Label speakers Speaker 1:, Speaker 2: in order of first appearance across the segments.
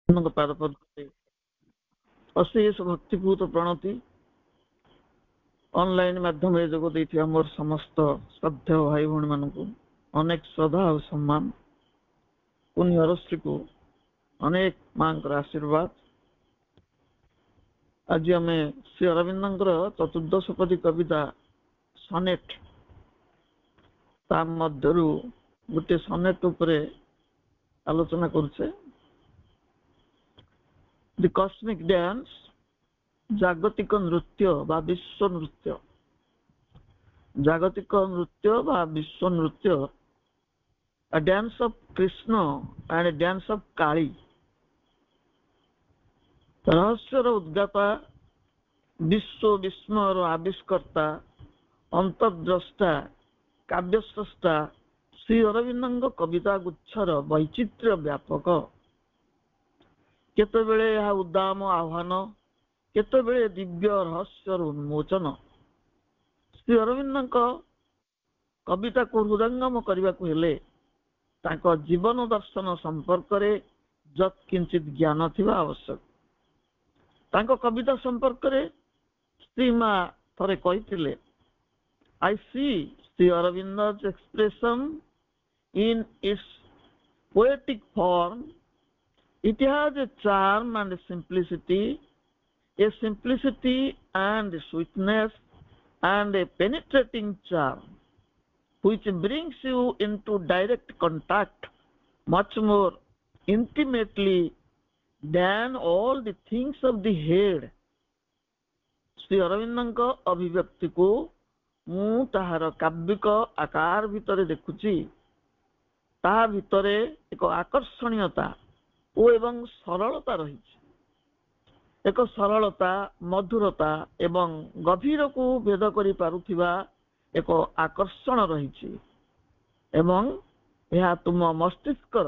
Speaker 1: ପାଦପଦ୍ମରେ ଅଶେଷ ଭକ୍ତିପୂତ ପ୍ରଣତି। ଅନଲାଇନ ମାଧ୍ୟମରେ ଯୋଗ ଦେଇଥିବା ମୋର ସମସ୍ତ ଶ୍ରଦ୍ଧେୟ ଭାଇ ଭଉଣୀ ମାନଙ୍କୁ ଅନେକ ଶ୍ରଦ୍ଧା ଆଉ ସମ୍ମାନ। ପୁଣ୍ୟରଶ୍ରୀକୁ ଅନେକ ମାଙ୍କର ଆଶୀର୍ବାଦ। ଆଜି ଆମେ ଶ୍ରୀ ଅରବିନ୍ଦଙ୍କର ଚତୁର୍ଦ୍ଦଶପଦୀ କବିତା ସନେଟ୍, ତା ମଧ୍ୟରୁ ଗୋଟିଏ ସନେଟ୍ ଉପରେ ଆଲୋଚନା କରୁଛେ। ଦି କସ୍ମିକ୍ ଡ୍ୟାନ୍ସ, ଜାଗତିକ ନୃତ୍ୟ ବା ବିଶ୍ୱ ନୃତ୍ୟ। ଜାଗତିକ ନୃତ୍ୟ ବା ବିଶ୍ୱ ନୃତ୍ୟ, a dance of Krishna and a dance of Kali। ରହସ୍ୟର ଉଦ୍ଗାତା, ବିଶ୍ୱ ବିସ୍ମୟର ଆବିଷ୍କର୍ତ୍ତା, ଅନ୍ତର୍ଦ୍ରଷ୍ଟା, କାବ୍ୟସ୍ରଷ୍ଟା ଶ୍ରୀ ଅରବିନ୍ଦଙ୍କ କବିତା ଗୁଚ୍ଛର ବୈଚିତ୍ର୍ୟ ବ୍ୟାପକ। କେତେବେଳେ ଏହା ଉଦ୍ଦାମ ଆହ୍ୱାନ, କେତେବେଳେ ଦିବ୍ୟ ରହସ୍ୟର ଉନ୍ମୋଚନ। ଶ୍ରୀ ଅରବିନ୍ଦଙ୍କ କବିତାକୁ ହୃଦୟଙ୍ଗମ କରିବାକୁ ହେଲେ ତାଙ୍କ ଜୀବନ ଦର୍ଶନ ସମ୍ପର୍କରେ ଯତ୍କିଞ୍ଚିତ ଜ୍ଞାନ ଥିବା ଆବଶ୍ୟକ। ତାଙ୍କ କବିତା ସମ୍ପର୍କରେ ଶ୍ରୀମା ଥରେ କହିଥିଲେ, I see Sri Aurobindo's expression in its poetic form. It has a charm and a simplicity and a sweetness and a penetrating charm, which brings you into direct contact much more intimately than all the things of the head। Shri ଅରବିନ୍ଦଙ୍କ ଅଭିବ୍ୟକ୍ତିକୁ ମୁଁ ତାହାର କାବ୍ୟିକ ଆକାର ଭିତରେ ଦେଖୁଛି। ତାହା ଭିତରେ ଏକ ଆକର୍ଷଣୀୟତା ଓ ଏବଂ ସରଳତା ରହିଛି। ଏକ ସରଳତା, ମଧୁରତା ଏବଂ ଗଭୀରକୁ ଭେଦ କରିପାରୁଥିବା ଏକ ଆକର୍ଷଣ ରହିଛି ଏବଂ ଏହା ତୁମ ମସ୍ତିଷ୍କର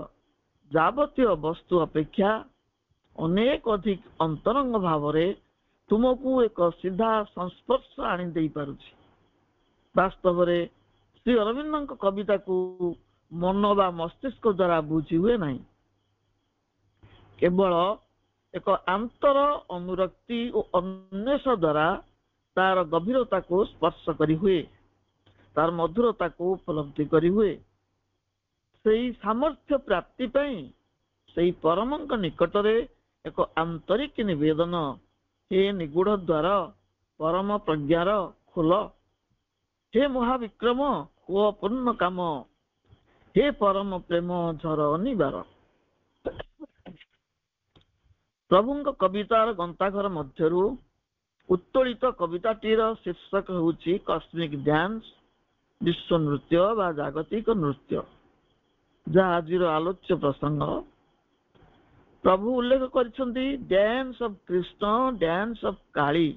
Speaker 1: ଯାବତୀୟ ବସ୍ତୁ ଅପେକ୍ଷା ଅନେକ ଅଧିକ ଅନ୍ତରଙ୍ଗ ଭାବରେ ତୁମକୁ ଏକ ସିଧା ସଂସ୍ପର୍ଶ ଆଣି ଦେଇପାରୁଛି। ବାସ୍ତବରେ ଶ୍ରୀ ଅରବିନ୍ଦଙ୍କ କବିତାକୁ ମନ ବା ମସ୍ତିଷ୍କ ଦ୍ୱାରା ବୁଝି ହୁଏ ନାହିଁ। କେବଳ ଏକ ଆନ୍ତର ଅନୁରକ୍ତି ଓ ଅନ୍ୱେଷ ଦ୍ୱାରା ତାର ଗଭୀରତାକୁ ସ୍ପର୍ଶ କରି ହୁଏ, ତାର ମଧୁରତାକୁ ଉପଲବ୍ଧି କରି ହୁଏ। ସେହି ସାମର୍ଥ୍ୟ ପ୍ରାପ୍ତି ପାଇଁ ସେହି ପରମଙ୍କ ନିକଟରେ ଏକ ଆନ୍ତରିକ ନିବେଦନ, ହେ ନିଗୁଢ଼ ଦ୍ୱାର, ପରମ ପ୍ରଜ୍ଞାର ଖୋଲ, ହେ ମହାବିକ୍ରମ ହୁଅ ପୂର୍ଣ୍ଣ କାମ, ହେ ପରମ ପ୍ରେମ ଝର ଅନିବାର। ପ୍ରଭୁଙ୍କ କବିତାର ଗନ୍ତାଘର ମଧ୍ୟରୁ ଉତ୍ତୋଳିତ କବିତାଟିର ଶୀର୍ଷକ ହେଉଛି କସ୍ମିକ୍ ଡ୍ୟାନ୍ସ, ବିଶ୍ୱ ନୃତ୍ୟ ବା ଜାଗତିକ ନୃତ୍ୟ, ଯାହା ଆଜିର ଆଲୋଚ୍ୟ ପ୍ରସଙ୍ଗ। ପ୍ରଭୁ ଉଲ୍ଲେଖ କରିଛନ୍ତି dance of Krishna, dance of Kali.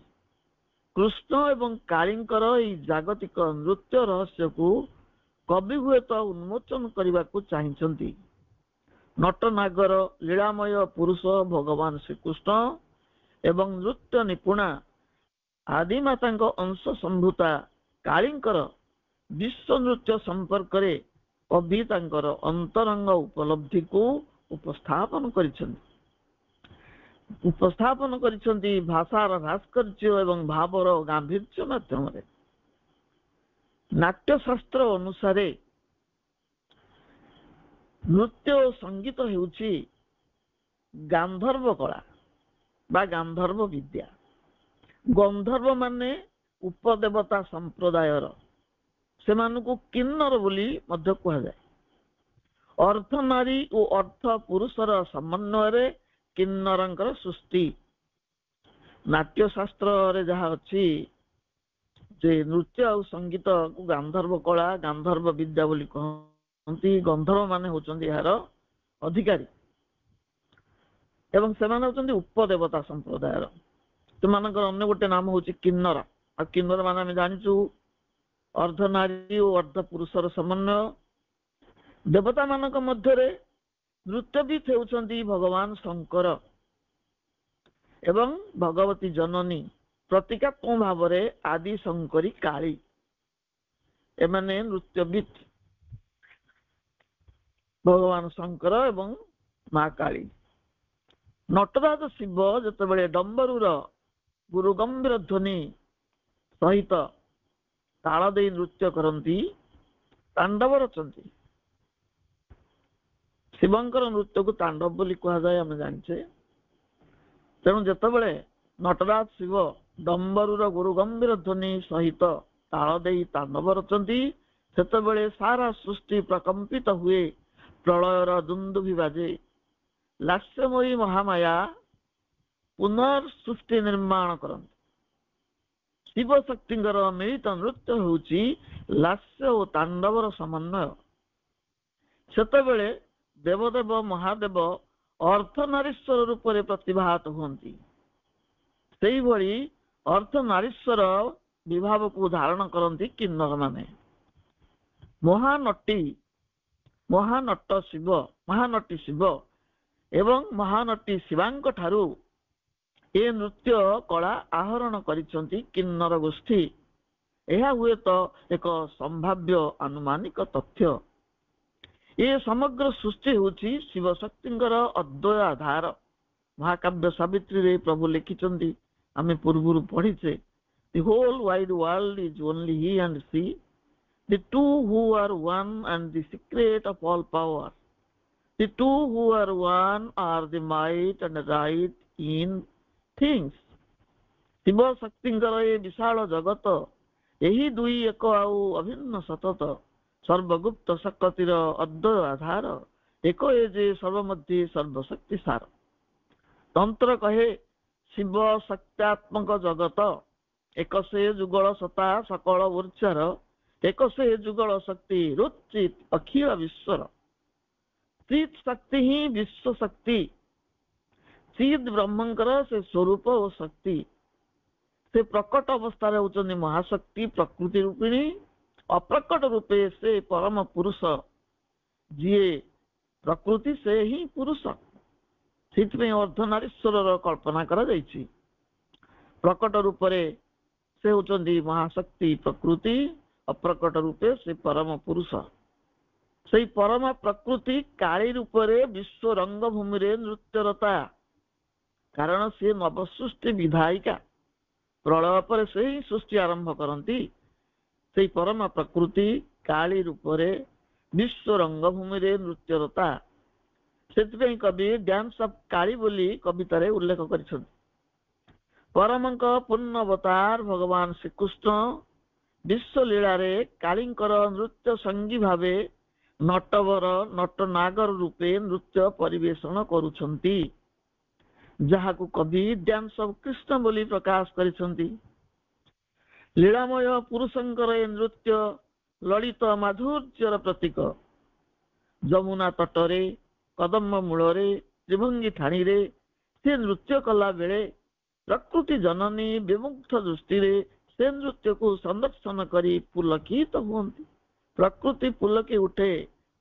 Speaker 1: Krishna ଏବଂ କାଳୀଙ୍କର ଏହି ଜାଗତିକ ନୃତ୍ୟ ରହସ୍ୟକୁ କବି ହୁଏତ ଉନ୍ମୋଚନ କରିବାକୁ ଚାହିଁଛନ୍ତି। ନଟନାଗର ଲୀଳାମୟ ପୁରୁଷ ଭଗବାନ ଶ୍ରୀକୃଷ୍ଣ ଏବଂ ନୃତ୍ୟ ନିପୁଣା ଆଦିମାତାଙ୍କ ଅଂଶ ସମ୍ଭୂତା କାଳୀଙ୍କର ବିଶ୍ୱ ନୃତ୍ୟ ସମ୍ପର୍କରେ କବି ତାଙ୍କର ଅନ୍ତରଙ୍ଗ ଉପଲବ୍ଧିକୁ ଉପସ୍ଥାପନ କରିଛନ୍ତି ଭାଷାର ଭାସ୍କର୍ଯ୍ୟ ଏବଂ ଭାବର ଗାମ୍ଭୀର୍ଯ୍ୟ ମାଧ୍ୟମରେ। ନାଟ୍ୟଶାସ୍ତ୍ର ଅନୁସାରେ ନୃତ୍ୟ ଓ ସଙ୍ଗୀତ ହେଉଛି ଗାନ୍ଧର୍ବ କଳା ବା ଗାନ୍ଧର୍ବ ବିଦ୍ୟା। ଗନ୍ଧର୍ବ ମାନେ ଉପଦେବତା ସମ୍ପ୍ରଦାୟର, ସେମାନଙ୍କୁ କିନ୍ନର ବୋଲି ମଧ୍ୟ କୁହାଯାଏ। ଅର୍ଦ୍ଧନାରୀ ଓ ଅର୍ଦ୍ଧ ପୁରୁଷର ସମନ୍ୱୟରେ କିନ୍ନରଙ୍କର ସୃଷ୍ଟି। ନାଟ୍ୟଶାସ୍ତ୍ରରେ ଯାହା ଅଛି ଯେ ନୃତ୍ୟ ଆଉ ସଙ୍ଗୀତକୁ ଗାନ୍ଧର୍ବ କଳା, ଗାନ୍ଧର୍ବ ବିଦ୍ୟା ବୋଲି କହନ୍ତି। ଗନ୍ଧର୍ବ ମାନେ ହଉଛନ୍ତି ଏହାର ଅଧିକାରୀ ଏବଂ ସେମାନେ ହଉଛନ୍ତି ଉପଦେବତା ସମ୍ପ୍ରଦାୟର। ସେମାନଙ୍କର ଅନ୍ୟ ଗୋଟେ ନାମ ହଉଛି କିନ୍ନର। ଆଉ କିନ୍ନର ମାନେ ଆମେ ଜାଣିଛୁ ଅର୍ଦ୍ଧନାରୀ ଓ ଅର୍ଦ୍ଧ ପୁରୁଷର ସମନ୍ୱୟ। ଦେବତା ମାନଙ୍କ ମଧ୍ୟରେ ନୃତ୍ୟବିତ୍ ହେଉଛନ୍ତି ଭଗବାନ ଶଙ୍କର ଏବଂ ଭଗବତୀ ଜନନୀ ପ୍ରତୀକାତ୍ମକ ଭାବରେ ଆଦି ଶଙ୍କରୀ କାଳୀ। ଏମାନେ ନୃତ୍ୟବିତ୍ ଭଗବାନ ଶଙ୍କର ଏବଂ ମା କାଳୀ। ନଟରାଜ ଶିବ ଯେତେବେଳେ ଡମ୍ବରୁର ଗୁରୁଗମ୍ଭୀର ଧ୍ୱନି ସହିତ ତାଳ ଦେଇ ନୃତ୍ୟ କରନ୍ତି, ତାଣ୍ଡବ ରଚନ୍ତି। ଶିବଙ୍କର ନୃତ୍ୟକୁ ତାଣ୍ଡବ ବୋଲି କୁହାଯାଏ, ଆମେ ଜାଣିଛେ। ତେଣୁ ଯେତେବେଳେ ନଟରାଜ ଶିବ ଡମ୍ବରୁର ଗୁରୁଗମ୍ଭୀର ଧ୍ୱନି ସହିତ ତାଳ ଦେଇ ତାଣ୍ଡବ ରଚନ୍ତି, ସେତେବେଳେ ସାରା ସୃଷ୍ଟି ପ୍ରକମ୍ପିତ ହୁଏ, ପ୍ରଳୟର ଦୁନ୍ଦୁଭି ବାଜେ। ଲାସ୍ୟମୟୀ ମହାମାୟା ପୁନଃ ସୃଷ୍ଟି ନିର୍ମାଣ କରନ୍ତି। ଶିବ ଶକ୍ତିଙ୍କର ମିଳିତ ନୃତ୍ୟ ହେଉଛି ଲାସ୍ୟ ଓ ତାଣ୍ଡବର ସମନ୍ୱୟ। ସେତେବେଳେ ଦେବଦେବ ମହାଦେବ ଅର୍ଦ୍ଧନାରୀଶ୍ୱର ରୂପରେ ପ୍ରତିଭାତ ହୁଅନ୍ତି। ସେଇଭଳି ଅର୍ଦ୍ଧନାରୀଶ୍ୱର ବିଭାବକୁ ଧାରଣ କରନ୍ତି କିନ୍ନର ମାନେ। ମହାନଟୀ ଶିବ ଏବଂ ମହାନଟୀ ଶିବାଙ୍କ ଠାରୁ ଏ ନୃତ୍ୟ କଳା ଆହରଣ କରିଛନ୍ତି କିନ୍ନର ଗୋଷ୍ଠୀ। ଏହା ହୁଏତ ଏକ ସମ୍ଭାବ୍ୟ ଆନୁମାନିକ ତଥ୍ୟ। ଏ ସମଗ୍ର ସୃଷ୍ଟି ହେଉଛି ଶିବ ଶକ୍ତିଙ୍କର ଅଦ୍ୱୟ ଆଧାର। ମହାକାବ୍ୟ ସାବିତ୍ରୀରେ ପ୍ରଭୁ ଲେଖିଛନ୍ତି, ଆମେ ପୂର୍ବରୁ ପଢିଛେ, the whole wide world is only he and she, the two who are one and the secret of all power, the two who are one are the might and right in things. Shiva ଶକ୍ତିଙ୍କର ଏ ବିଶାଳ ଜଗତ, ଏହି ଦୁଇ ଏକ ଆଉ ଅଭିନ୍ନ ସତତ, ସର୍ବଗୁପ୍ତ ଶକ୍ତିର ଅଦ୍ୱୟ ଆଧାର, ଏକ ଏ ଯେ ସର୍ବମଧ୍ୟେ ସର୍ବଶକ୍ତି ସାର। ତନ୍ତ୍ର କହେ ଶିବ ଶକ୍ତ୍ୟାତ୍ମକ ଜଗତ, ଏକ ସେ ଯୁଗଳ ସତା ସକଳ ଉର୍ଚ୍ଚାର, ଏକ ସେ ଯୁଗଳ ଶକ୍ତି ରୁଚିତ ଅଖିଳ ବିଶ୍ୱର। ଚିତ୍ ଶକ୍ତି ହିଁ ବିଶ୍ୱ ଶକ୍ତି। ଚିଦ୍ ବ୍ରହ୍ମଙ୍କର ସେ ସ୍ୱରୂପ ଓ ଶକ୍ତି। ସେ ପ୍ରକଟ ଅବସ୍ଥାରେ ହେଉଛନ୍ତି ମହାଶକ୍ତି ପ୍ରକୃତି ରୂପିଣୀ, ଅପ୍ରକଟ ରୂପେ ସେ ପରମ ପୁରୁଷ। ଯିଏ ପ୍ରକୃତି ସେ ହିଁ ପୁରୁଷ। ସେଥିପାଇଁ ଅର୍ଦ୍ଧନାରୀଶ୍ୱରର କଳ୍ପନା କରାଯାଇଛି। ପ୍ରକଟ ରୂପରେ ସେ ହେଉଛନ୍ତି ମହାଶକ୍ତି ପ୍ରକୃତି, ଅପ୍ରକଟ ରୂପେ ସେ ପରମ ପୁରୁଷ। ସେଇ ପରମ ପ୍ରକୃତି କାଳୀ ରୂପରେ ବିଶ୍ୱ ରଙ୍ଗଭୂମିରେ ନୃତ୍ୟରତା। କାରଣ ସେ ନବସୃଷ୍ଟି ବିଧାୟିକା। ପ୍ରଳୟ ପରେ ସେ ହିଁ ସୃଷ୍ଟି ଆରମ୍ଭ କରନ୍ତି। ସେଇ ପରମ ପ୍ରକୃତି କାଳୀ ରୂପରେ ବିଶ୍ୱ ରଙ୍ଗଭୂମିରେ ନୃତ୍ୟରତା। ସେଥିପାଇଁ କବି ଡ୍ୟାନ୍ସ ଅଫ୍ କାଳୀ ବୋଲି କବିତାରେ ଉଲ୍ଲେଖ କରିଛନ୍ତି। ପରମଙ୍କ ପୂର୍ଣ୍ଣ ଅବତାର ଭଗବାନ ଶ୍ରୀକୃଷ୍ଣ ବିଶ୍ୱଲୀଳାରେ କାଳୀଙ୍କର ନୃତ୍ୟ ସଙ୍ଗୀ ଭାବେ ନଟବର ନଟନାଗର ରୂପେ ନୃତ୍ୟ ପରିବେଷଣ କରୁଛନ୍ତି, ଯାହାକୁ କବି ଡ୍ୟାନ୍ସ ଅଫ୍ କୃଷ୍ଣ ବୋଲି ପ୍ରକାଶ କରିଛନ୍ତି। ଲୀଳାମୟ ପୁରୁଷଙ୍କର ଏ ନୃତ୍ୟ ଲଳିତ ମାଧୁର୍ଯ୍ୟର ପ୍ରତୀକ। ଯମୁନା ତଟରେ, କଦମ୍ବ ମୂଳରେ, ତ୍ରିଭଙ୍ଗୀ ଠାଣିରେ ସେ ନୃତ୍ୟ କଲା ବେଳେ ପ୍ରକୃତି ଜନନୀ ବିମୁଗ୍ଧ ଦୃଷ୍ଟିରେ ସେ ନୃତ୍ୟକୁ ସନ୍ଦର୍ଶନ କରି ପୁଲକିତ ହୁଅନ୍ତି। ପ୍ରକୃତି ପୁଲକି ଉଠେ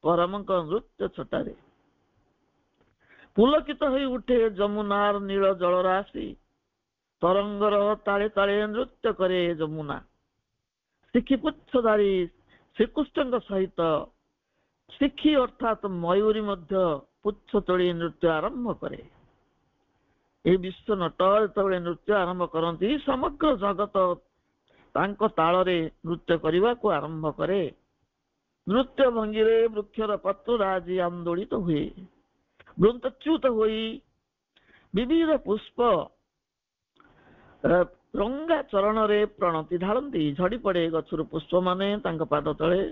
Speaker 1: ପରମଙ୍କ ନୃତ୍ୟ ଛଟାରେ। ପୁଲକିତ ହୋଇ ଉଠେ ଯମୁନାର ନୀଳ ଜଳରାଶି। ତରଙ୍ଗର ତାଳେ ତାଳେ ନୃତ୍ୟ କରେ ଯମୁନା। ଶିଖି ପୁଚ୍ଛଧାରୀ ଶ୍ରୀକୃଷ୍ଣଙ୍କ ସହିତ ଶିଖି ଅର୍ଥାତ୍ ମୟୂରୀ ମଧ୍ୟ ପୁଚ୍ଛ ତୋଳି ନୃତ୍ୟ ଆରମ୍ଭ କରେ। ଏହି ବିଶ୍ୱ ନଟ ଯେତେବେଳେ ନୃତ୍ୟ ଆରମ୍ଭ କରନ୍ତି, ସମଗ୍ର ଜଗତ ତାଙ୍କ ତାଳରେ ନୃତ୍ୟ କରିବାକୁ ଆରମ୍ଭ କରେ। ନୃତ୍ୟ ଭଙ୍ଗୀରେ ବୃକ୍ଷର ପତ୍ରରାଜି ଆନ୍ଦୋଳିତ ହୁଏ। ବୃନ୍ତଚ୍ୟୁତ ହୋଇ ବିବିଧ ପୁଷ୍ପ ରଙ୍ଗା ଚରଣରେ ପ୍ରଣତି ଢାଳନ୍ତି। ଝଡ଼ି ପଡ଼େ ଗଛରୁ ପୁଷ୍ପମାନେ ତାଙ୍କ ପାଦ ତଳେ।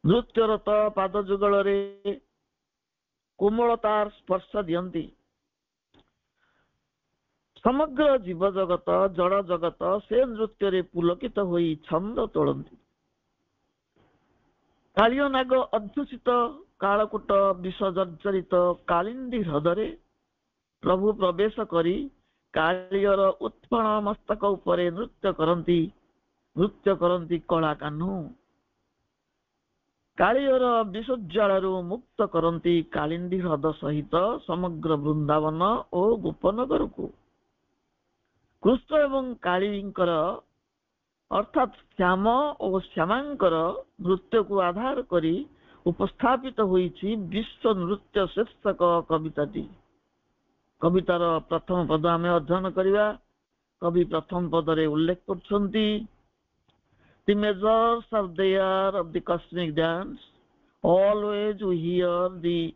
Speaker 1: ନୃତ୍ୟରତ ପାଦ ଯୁଗଳରେ କୋମଳତାର ସ୍ପର୍ଶ ଦିଅନ୍ତି। ସମଗ୍ର ଜୀବ ଜଗତ, ଜଡ଼ ଜଗତ ସେ ନୃତ୍ୟରେ ପୁଲକିତ ହୋଇ ଛନ୍ଦ ତୋଳନ୍ତି। କାଳିୟ ନାଗ ଅଧ୍ୟୁଷିତ କାଳକୂଟ ବିଷ ଜର୍ଜରିତ କାଳିନ୍ଦୀ ହ୍ରଦରେ ପ୍ରଭୁ ପ୍ରବେଶ କରି କାଳିୟର ଉତ୍ପଳ ମସ୍ତକ ଉପରେ ନୃତ୍ୟ କରନ୍ତି କଳା କାହ୍ନୁ। କାଳିୟର ବିଷଜ୍ୱାଳାରୁ ମୁକ୍ତ କରନ୍ତି କାଳିନ୍ଦୀ ହ୍ରଦ ସହିତ ସମଗ୍ର ବୃନ୍ଦାବନ ଓ ଗୋପନଗରକୁ। କୃଷ୍ଣ ଏବଂ କାଳୀଙ୍କର ଅର୍ଥାତ୍ ଶ୍ୟାମ ଓ ଶ୍ୟାମାଙ୍କର ନୃତ୍ୟକୁ ଆଧାର କରି ଉପସ୍ଥାପିତ ହୋଇଛି ବିଶ୍ୱ ନୃତ୍ୟ ଶୀର୍ଷକ କବିତାଟି। कवितार प्रथम पद आमे अध्ययन करिवा। कवि प्रथम पदरे उल्लेख करछन्ति, The measures are there of the cosmic dance. Always we hear the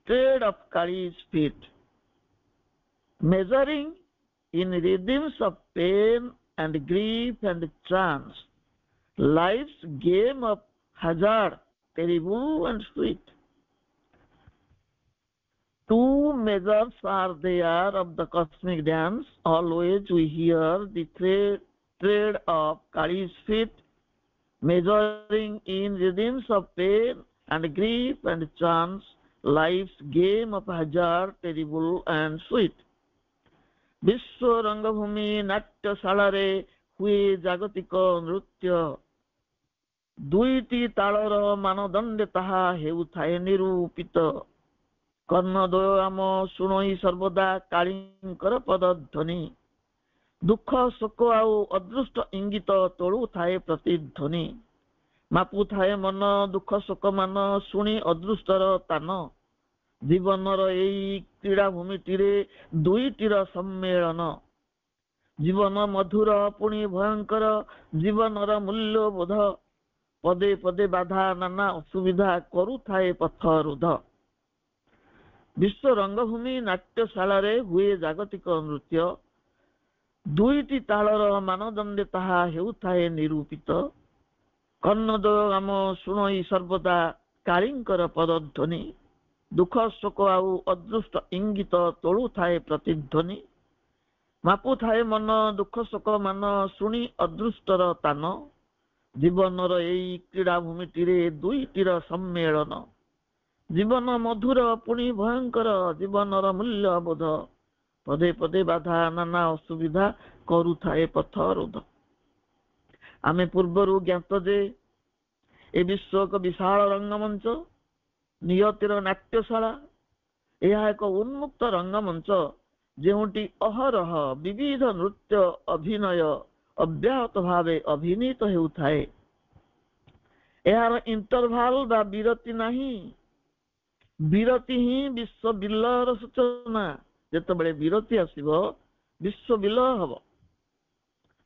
Speaker 1: tread of Kali's feet, measuring in rhythms of pain and grief and trance, life's game of hazard, terrible and sweet. Two measures are there of the cosmic dance. Always we hear the tread of Kali's feet, measuring in rhythms of pain and grief and chance, life's game of hazard, terrible and sweet. विश्व रंगभूमि नाट्यशालारे हुए जागतिक नृत्य, दुईटी ताଳର ମାନଦଣ୍ଡେ ତାହା ହେଉଥାଏ ନିରୂପିତ। କର୍ଣ୍ଣଦ୍ୱୟ ଆମ ଶୁଣଇ ସର୍ବଦା କାଳୀଙ୍କର ପଦଧ୍ୱନି, ଦୁଃଖ ଶୋକ ଆଉ ଅଦୃଷ୍ଟ ଇଙ୍ଗିତ ତୋଳୁଥାଏ ପ୍ରତିଧ୍ୱନି। ମାପୁଥାଏ ମନ ଦୁଃଖ ଶୋକ ମାନ, ଶୁଣି ଅଦୃଷ୍ଟର ତାନ। ଜୀବନର ଏଇ କ୍ରୀଡ଼ା ଭୂମିଟିରେ ଦୁଇଟିର ସମ୍ମେଳନ। ଜୀବନ ମଧୁର ପୁଣି ଭୟଙ୍କର, ଜୀବନର ମୂଲ୍ୟବୋଧ। ପଦେ ପଦେ ବାଧା ନାନା ଅସୁବିଧା କରୁଥାଏ ପଥରୁଦ୍ଧ। ବିଶ୍ୱ ରଙ୍ଗଭୂମି ନାଟ୍ୟଶାଳାରେ ହୁଏ ଜାଗତିକ ନୃତ୍ୟ, ଦୁଇଟି ତାଳର ମାନଦଣ୍ଡେ ତାହା ହେଉଥାଏ ନିରୂପିତ। କର୍ଣ୍ଣଦ୍ୱୟ ଆମ ଶୁଣଇ ସର୍ବଦା କାଳୀଙ୍କର ପଦଧ୍ୱନି, ଦୁଃଖ ଶୋକ ଆଉ ଅଦୃଷ୍ଟ ଇଙ୍ଗିତ ତୋଳୁଥାଏ ପ୍ରତିଧ୍ୱନି। ମାପୁଥାଏ ମନ ଦୁଃଖ ଶୋକ ମାନ, ଶୁଣି ଅଦୃଷ୍ଟର ତାନ। ଜୀବନର ଏଇ କ୍ରୀଡ଼ା ଭୂମିଟିରେ ଦୁଇଟିର ସମ୍ମେଳନ। ଜୀବନ ମଧୁର ପୁଣି ଭୟଙ୍କର, ଜୀବନର ମୂଲ୍ୟବୋଧ। ପଦେ ପଦେ ବାଧା ନାନା ଅସୁବିଧା କରୁଥାଏ ପଥରୁଦ୍ଧ। ଆମେ ପୂର୍ବରୁ ଜ୍ଞାତ ଯେ ଏ ବିଶ୍ୱ ଏକ ବିଶାଳ ରଙ୍ଗମଞ୍ଚ, ନିୟତିର ନାଟ୍ୟଶାଳା। ଏହା ଏକ ଉନ୍ମୁକ୍ତ ରଙ୍ଗମଞ୍ଚ, ଯେଉଁଠି ଅହରହ ବିବିଧ ନୃତ୍ୟ ଅଭିନୟ ଅବ୍ୟାହତ ଭାବେ ଅଭିନୀତ ହେଉଥାଏ। ଏହାର ଇଣ୍ଟରଭାଲ ବା ବିରତି ନାହିଁ। ବିରତି ହିଁ ବିଶ୍ୱ ବିଲୟର ସୂଚନା। ଯେତେବେଳେ ବିରତି ଆସିବ, ବିଶ୍ୱ ବିଲୟ ହବ,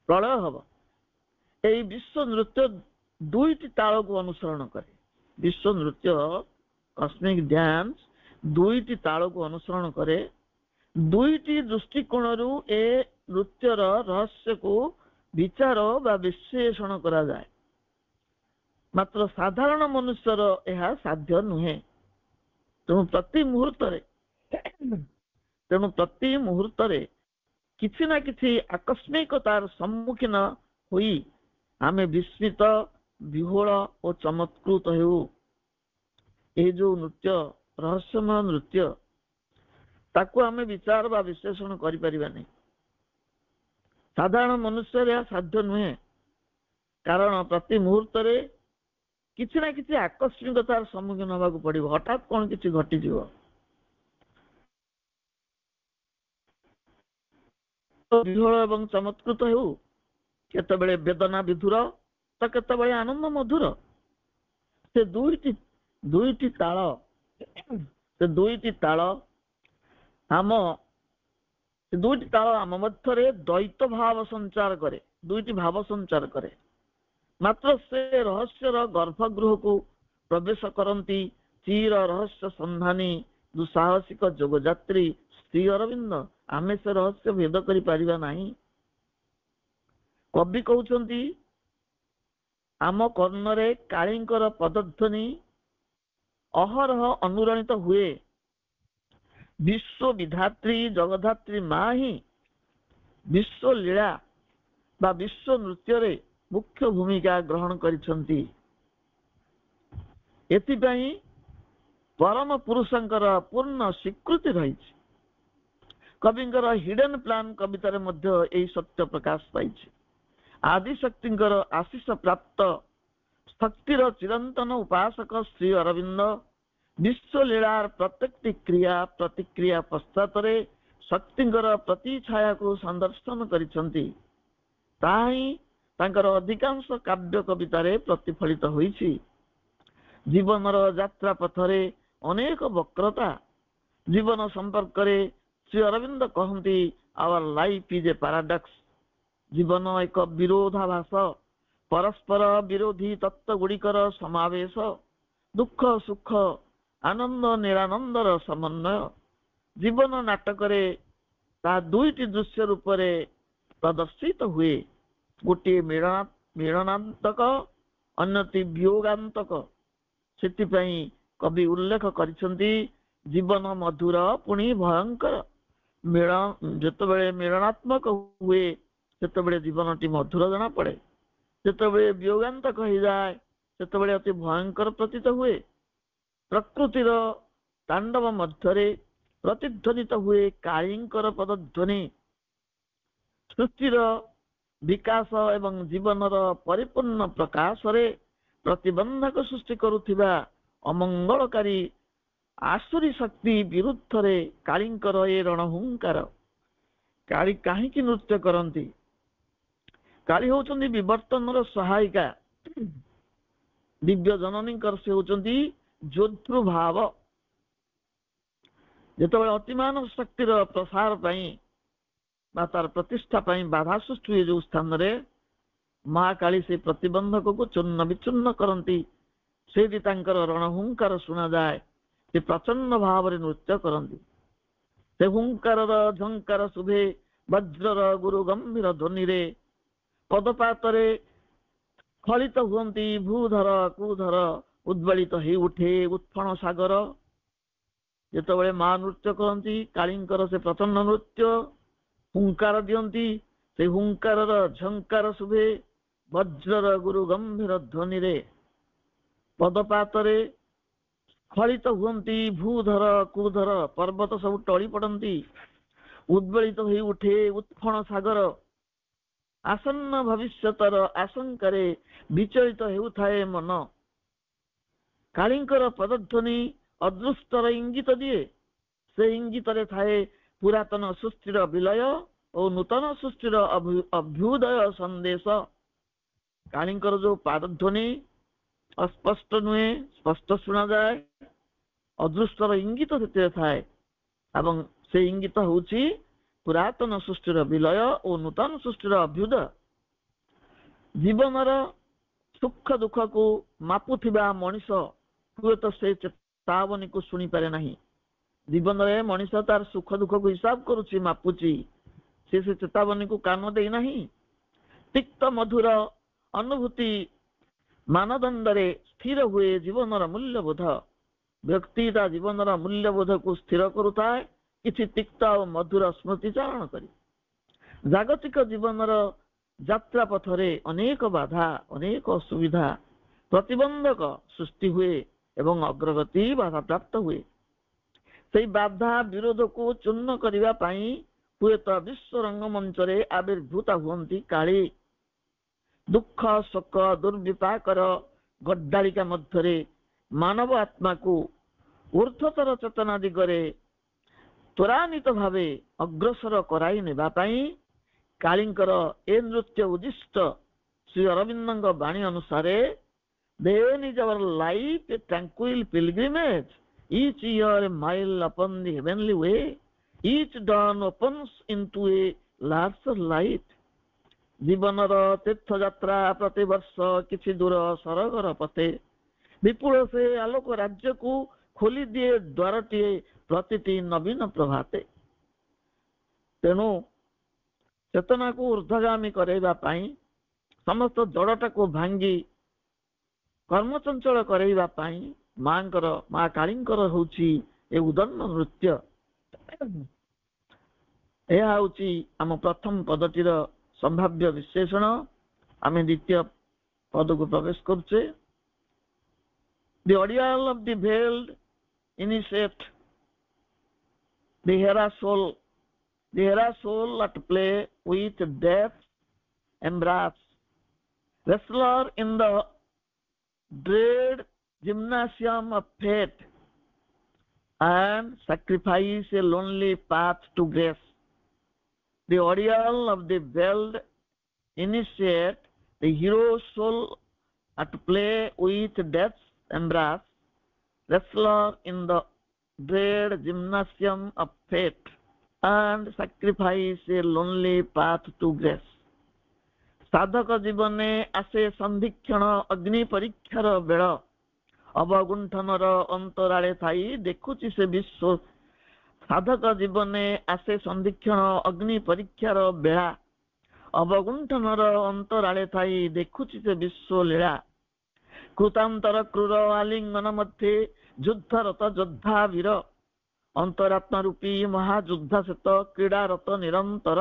Speaker 1: ପ୍ରଳୟ ହବ। ଏହି ବିଶ୍ୱ ନୃତ୍ୟ ଦୁଇଟି ତାଳକୁ ଅନୁସରଣ କରେ। ବିଶ୍ୱ ନୃତ୍ୟ କସ୍ମିକ ଡ୍ୟାନ୍ସ ଦୁଇଟି ତାଳକୁ ଅନୁସରଣ କରେ। ଦୁଇଟି ଦୃଷ୍ଟିକୋଣରୁ ଏ ନୃତ୍ୟର ରହସ୍ୟକୁ ବିଚାର ବା ବିଶ୍ଳେଷଣ କରାଯାଏ। ମାତ୍ର ସାଧାରଣ ମନୁଷ୍ୟର ଏହା ସାଧ୍ୟ ନୁହେଁ। ତେଣୁ ପ୍ରତି ମୁହୂର୍ତ୍ତରେ କିଛି ନା କିଛି ଆକସ୍ମିକତାର ସମ୍ମୁଖୀନ ହୋଇ ଆମେ ବିସ୍ମିତ, ବିହ୍ୱଳ ଓ ଚମତ୍କୃତ ହେଉ। ଏହି ଯୋଉ ନୃତ୍ୟ, ରହସ୍ୟମୟ ନୃତ୍ୟ, ତାକୁ ଆମେ ବିଚାର ବା ବିଶ୍ଳେଷଣ କରିପାରିବା ନାହିଁ। ସାଧାରଣ ମନୁଷ୍ୟର ଏହା ସାଧ୍ୟ ନୁହେଁ, କାରଣ ପ୍ରତି ମୁହୂର୍ତ୍ତରେ କିଛି ନା କିଛି ଆକସ୍ମିକତାର ସମ୍ମୁଖୀନ ହେବାକୁ ପଡିବ। ହଠାତ୍ କଣ କିଛି ଘଟିଯିବ। ବିହ୍ୱଳ ଏବଂ ଚମତ୍କୃତ ହେଉ, କେତେବେଳେ ବେଦନା ବିଧୁର ତ କେତେବେଳେ ଆନନ୍ଦ ମଧୁର। ସେ ଦୁଇଟି ତାଳ ଆମ ମଧ୍ୟରେ ଦ୍ୱୈତ ଭାବ ସଞ୍ଚାର କରେ, ଦୁଇଟି ଭାବ ସଞ୍ଚାର କରେ। ମାତ୍ର ସେ ରହସ୍ୟର ଗର୍ଭଗୃହକୁ ପ୍ରବେଶ କରନ୍ତି ଚିର ରହସ୍ୟ ସନ୍ଧାନୀ ଦୁଃସାହସିକ ଯୋଗଯାତ୍ରୀ ଶ୍ରୀ ଅରବିନ୍ଦ। ଆମେ ସେ ରହସ୍ୟ ଭେଦ କରିପାରିବା ନାହିଁ। କବି କହୁଛନ୍ତି, ଆମ କର୍ଣ୍ଣରେ କାଳୀଙ୍କର ପଦଧ୍ୱନି ଅହରହ ଅନୁରଣିତ ହୁଏ। ବିଶ୍ୱ ବିଧାତ୍ରୀ ଜଗଧାତ୍ରୀ ମା ହିଁ ବିଶ୍ୱ ଲୀଳା ବା ବିଶ୍ୱ ନୃତ୍ୟରେ ମୁଖ୍ୟ ଭୂମିକା ଗ୍ରହଣ କରିଛନ୍ତି। ଏଥିପାଇଁ ପରମ ପୁରୁଷଙ୍କର ପୂର୍ଣ୍ଣ ସ୍ୱୀକୃତି ରହିଛି। କବିଙ୍କର ହିଡେନ୍ ପ୍ଲାନ୍ କବିତାରେ ମଧ୍ୟ ଏହି ସତ୍ୟ ପ୍ରକାଶ ପାଇଛି। ଆଦିଶକ୍ତିଙ୍କର ଆଶିଷ ପ୍ରାପ୍ତ ଶକ୍ତିର ଚିରନ୍ତନ ଉପାସକ ଶ୍ରୀ ଅରବିନ୍ଦ ବିଶ୍ୱଲୀଳାର ପ୍ରତ୍ୟେକଟି କ୍ରିୟା ପ୍ରତିକ୍ରିୟା ପଶ୍ଚାତରେ ଶକ୍ତିଙ୍କର ପ୍ରତିଛାୟାକୁ ସନ୍ଦର୍ଶନ କରିଛନ୍ତି। ତାହା ହିଁ ତାଙ୍କର ଅଧିକାଂଶ କାବ୍ୟ କବିତାରେ ପ୍ରତିଫଳିତ ହୋଇଛି। ଜୀବନର ଯାତ୍ରା ପଥରେ ଅନେକ ବକ୍ରତା, ଜୀବନ ସମ୍ପର୍କରେ ଶ୍ରୀ ଅରବିନ୍ଦ କହନ୍ତି our life is a paradox. ଜୀବନ ଏକ ବିରୋଧାଭାସ, ପରସ୍ପର ବିରୋଧୀ ତତ୍ତ୍ୱ ଗୁଡ଼ିକର ସମାବେଶ, ଦୁଃଖ ସୁଖ ଆନନ୍ଦ ନିରାନନ୍ଦର ସମନ୍ୱୟ। ଜୀବନ ନାଟକରେ ତାହା ଦୁଇଟି ଦୃଶ୍ୟ ରୂପରେ ପ୍ରଦର୍ଶିତ ହୁଏ, ଗୋଟିଏ ମିଳନାନ୍ତକ, ଅନ୍ୟଟି ବିୟୋଗାନ୍ତକ। ସେଥିପାଇଁ କବି ଉଲ୍ଲେଖ କରିଛନ୍ତି ଜୀବନ ମଧୁର ପୁଣି ଭୟଙ୍କର। ଯେତେବେଳେ ମିଳନାତ୍ମକ ହୁଏ ସେତେବେଳେ ଜୀବନଟି ମଧୁର ଜଣା ପଡେ, ଯେତେବେଳେ ବିୟୋଗାନ୍ତକ ହେଇଯାଏ ସେତେବେଳେ ଅତି ଭୟଙ୍କର ପ୍ରତୀତ ହୁଏ। ପ୍ରକୃତିର ତାଣ୍ଡବ ମଧ୍ୟରେ ପ୍ରତିଧ୍ୱନିତ ହୁଏ କାଳୀଙ୍କର ପଦଧ୍ୱନି। ସୃଷ୍ଟିର ବିକାଶ ଏବଂ ଜୀବନର ପରିପୂର୍ଣ୍ଣ ପ୍ରକାଶରେ ପ୍ରତିବନ୍ଧକ ସୃଷ୍ଟି କରୁଥିବା ଅମଙ୍ଗଳକାରୀ ଆସୁରୀ ଶକ୍ତି ବିରୁଦ୍ଧରେ କାଳୀଙ୍କର ଏ ରଣହୁଙ୍କାର। କାଳୀ କାହିଁକି ନୃତ୍ୟ କରନ୍ତି? କାଳୀ ହଉଛନ୍ତି ବିବର୍ତ୍ତନର ସହାୟିକା। ଦିବ୍ୟ ଜନନୀଙ୍କର ସେ ହଉଛନ୍ତି ଯୋଦ୍ଧୃଭାବ। ଯେତେବେଳେ ଅତିମାନବ ଶକ୍ତିର ପ୍ରସାର ପାଇଁ ବା ତାର ପ୍ରତିଷ୍ଠା ପାଇଁ ବାଧା ସୃଷ୍ଟି ହୁଏ ଯୋଉ ସ୍ଥାନରେ, ମା କାଳୀ ସେ ପ୍ରତିବନ୍ଧକକୁ ଚୂର୍ଣ୍ଣ ବିଚୂର୍ଣ୍ଣ କରନ୍ତି। ସେଇଠି ତାଙ୍କର ରଣହୁଙ୍କାର ଶୁଣାଯାଏ। ସେ ପ୍ରଚଣ୍ଡ ଭାବରେ ନୃତ୍ୟ କରନ୍ତି। ସେ ହୁଙ୍କାରର ଝଙ୍କାର ଶୁଭେ ବଜ୍ରର ଗୁରୁ ଗମ୍ଭୀର ଧ୍ୱନିରେ। ପଦପାତରେ ସ୍ଖଳିତ ହୁଅନ୍ତି ଭୂଧର କୁଧର, ଉଦ୍ବେଳିତ ହେଇ ଉଠେ ଉତ୍ଫଣ ସାଗର। ଯେତେବେଳେ ମା ନୃତ୍ୟ କରନ୍ତି, କାଳୀଙ୍କର ସେ ପ୍ରଚଣ୍ଡ ନୃତ୍ୟ, ହୁଙ୍କାର ଦିଅନ୍ତି। ସେ ହୁଙ୍କାରର ଝଙ୍କାର ଶୁଭେ ବଜ୍ରର ଗୁରୁ ଗମ୍ଭୀର ଧ୍ୱନିରେ। ପଦପାତରେ ସ୍ଖଳିତ ହୁଅନ୍ତି ଭୂଧର କୁଧର, ପର୍ବତ ସବୁ ଟଳି ପଡନ୍ତି। ଉଦ୍ବେଳିତ ହୋଇ ଉଠେ ଉତ୍ଫଣ ସାଗର। ଆସନ୍ନ ଭବିଷ୍ୟତର ଆଶଙ୍କାରେ ବିଚଳିତ ହେଉଥାଏ ମନ। କାଳୀଙ୍କର ପଦଧ୍ୱନି ଅଦୃଷ୍ଟର ଇଙ୍ଗିତ ଦିଏ। ସେ ଇଙ୍ଗିତରେ ଥାଏ ପୁରାତନ ସୃଷ୍ଟିର ବିଲୟ ଓ ନୂତନ ସୃଷ୍ଟିର ଅଭ୍ୟୁଦୟ ସନ୍ଦେଶ। କାଳୀଙ୍କର ଯୋଉ ପାଦଧ୍ୱନି ଅସ୍ପଷ୍ଟ ନୁହେଁ, ସ୍ପଷ୍ଟ ଶୁଣାଯାଏ। ଅଦୃଷ୍ଟର ଇଙ୍ଗିତ ସେଥିରେ ଥାଏ ଏବଂ ସେ ଇଙ୍ଗିତ ହଉଛି ପୁରାତନ ସୃଷ୍ଟିର ବିଲୟ ଓ ନୂତନ ସୃଷ୍ଟିର ଅଭ୍ୟୁଦୟ। ଜୀବନର ସୁଖ ଦୁଃଖକୁ ମାପୁଥିବା ମଣିଷ ହୁଏତ ସେ ଚେତାବନୀକୁ ଶୁଣିପାରେ ନାହିଁ। ଜୀବନରେ ମଣିଷ ତାର ସୁଖ ଦୁଃଖକୁ ହିସାବ କରୁଛି, ମାପୁଛି। ସେ ଚେତାବନୀକୁ କାନ ଦେଇନାହିଁ। ତିକ୍ତ ମଧୁର ଅନୁଭୂତି ମାନଦଣ୍ଡରେ ସ୍ଥିର ହୁଏ ଜୀବନର ମୂଲ୍ୟବୋଧ। ବ୍ୟକ୍ତି ତା ଜୀବନର ମୂଲ୍ୟବୋଧକୁ ସ୍ଥିର କରୁଥାଏ କିଛି ତିକ୍ତ ଓ ମଧୁର ସ୍ମୃତି ଚାରଣ କରି। ଜାଗତିକ ଜୀବନର ଯାତ୍ରା ପଥରେ ଅନେକ ବାଧା, ଅନେକ ଅସୁବିଧା, ପ୍ରତିବନ୍ଧକ ସୃଷ୍ଟି ହୁଏ ଏବଂ ଅଗ୍ରଗତି ବାଧାପ୍ରାପ୍ତ ହୁଏ। ସେଇ ବାଧା ବିରୋଧକୁ ଚୂର୍ଣ୍ଣ କରିବା ପାଇଁ ହୁଏତ ବିଶ୍ୱ ରଙ୍ଗମଞ୍ଚରେ ଆବିର୍ଭୂତା ହୁଅନ୍ତି କାଳୀ। ଦୁଃଖ ଶୋକ ଦୁର୍ବିପାକର ଗଡ୍ଡାଳିକା ମଧ୍ୟରେ ମାନବ ଆତ୍ମାକୁ ଊର୍ଦ୍ଧ୍ୱତର ଚେତନା ଦିଗରେ ତ୍ୱରାନ୍ୱିତ ଭାବେ ଅଗ୍ରସର କରାଇ ନେବା ପାଇଁ କାଳୀଙ୍କର ଏ ନୃତ୍ୟ ଉଦ୍ଦିଷ୍ଟ। ଶ୍ରୀ ଅରବିନ୍ଦଙ୍କ ବାଣୀ ଅନୁସାରେ then is our life a tranquil pilgrimage, each year a mile upon the heavenly way, each dawn opens into a larger light। ଜୀବନର ତୀର୍ଥଯାତ୍ରା ପ୍ରତିବର୍ଷ କିଛି ଦୂର ସରଗର ପଥେ, ବିପୁଳ ସେ ଆଲୋକ ରାଜ୍ୟକୁ ଖୋଲି ଦିଏ ଦ୍ୱାରଟିଏ ପ୍ରତିଟି ନବୀନ ପ୍ରଭାତେ। ତେଣୁ ଚେତନାକୁ ଊର୍ଦ୍ଧ୍ୱଗାମୀ କରାଇବା ପାଇଁ, ସମସ୍ତ ଜଡ଼ଟାକୁ ଭାଙ୍ଗି କର୍ମଚଞ୍ଚଳ କରାଇବା ପାଇଁ ମା କାଳୀଙ୍କର ହଉଛି ଏ ଉଦନ୍ନ ନୃତ୍ୟ। ଏହା ହଉଛି ଆମ ପ୍ରଥମ ପଦଟିର ସମ୍ଭାବ୍ୟ ବିଶ୍ଳେଷଣ। ଆମେ ଦ୍ୱିତୀୟ ପଦକୁ ପ୍ରବେଶ କରୁଛେ। The ordeal of the veiled initiate, the hera soul at play with death's embrace, wrestler in the dread gymnasium of fate, and sacrifice a lonely path to grace. The ordeal of the veiled initiate, the hero's soul at play with death's embrace, wrestler in the dread gymnasium of fate. and sacrifice a lonely path to grace. ସାଧକ ଜୀବନେ ଆସେ ସନ୍ଧିକ୍ଷଣ ଅଗ୍ନି ପରୀକ୍ଷାର ବେଳ, ଅବଗୁଣ୍ଠନର ଅନ୍ତରାଳେ ଥାଇ ଦେଖୁଛି ସେ ବିଶ୍ୱ। ସାଧକ ଜୀବନେ ଆସେ ସନ୍ଧିକ୍ଷଣ ଅଗ୍ନି ପରୀକ୍ଷାର ବେଳା, ଅବଗୁଣ୍ଠନର ଅନ୍ତରାଳେ ଥାଇ ଦେଖୁଛି ସେ ବିଶ୍ୱ ଲୀଳା। କୃତାନ୍ତର କ୍ରୂର ଆଲିଙ୍ଗନ ମଧ୍ୟରେ ଯୁଦ୍ଧରତ ଯୋଦ୍ଧା ବୀର, ଅନ୍ତରାତ୍ମା ରୂପୀ ମହାଯୁଦ୍ଧ ସେତ କ୍ରୀଡ଼ାରତ ନିରନ୍ତର।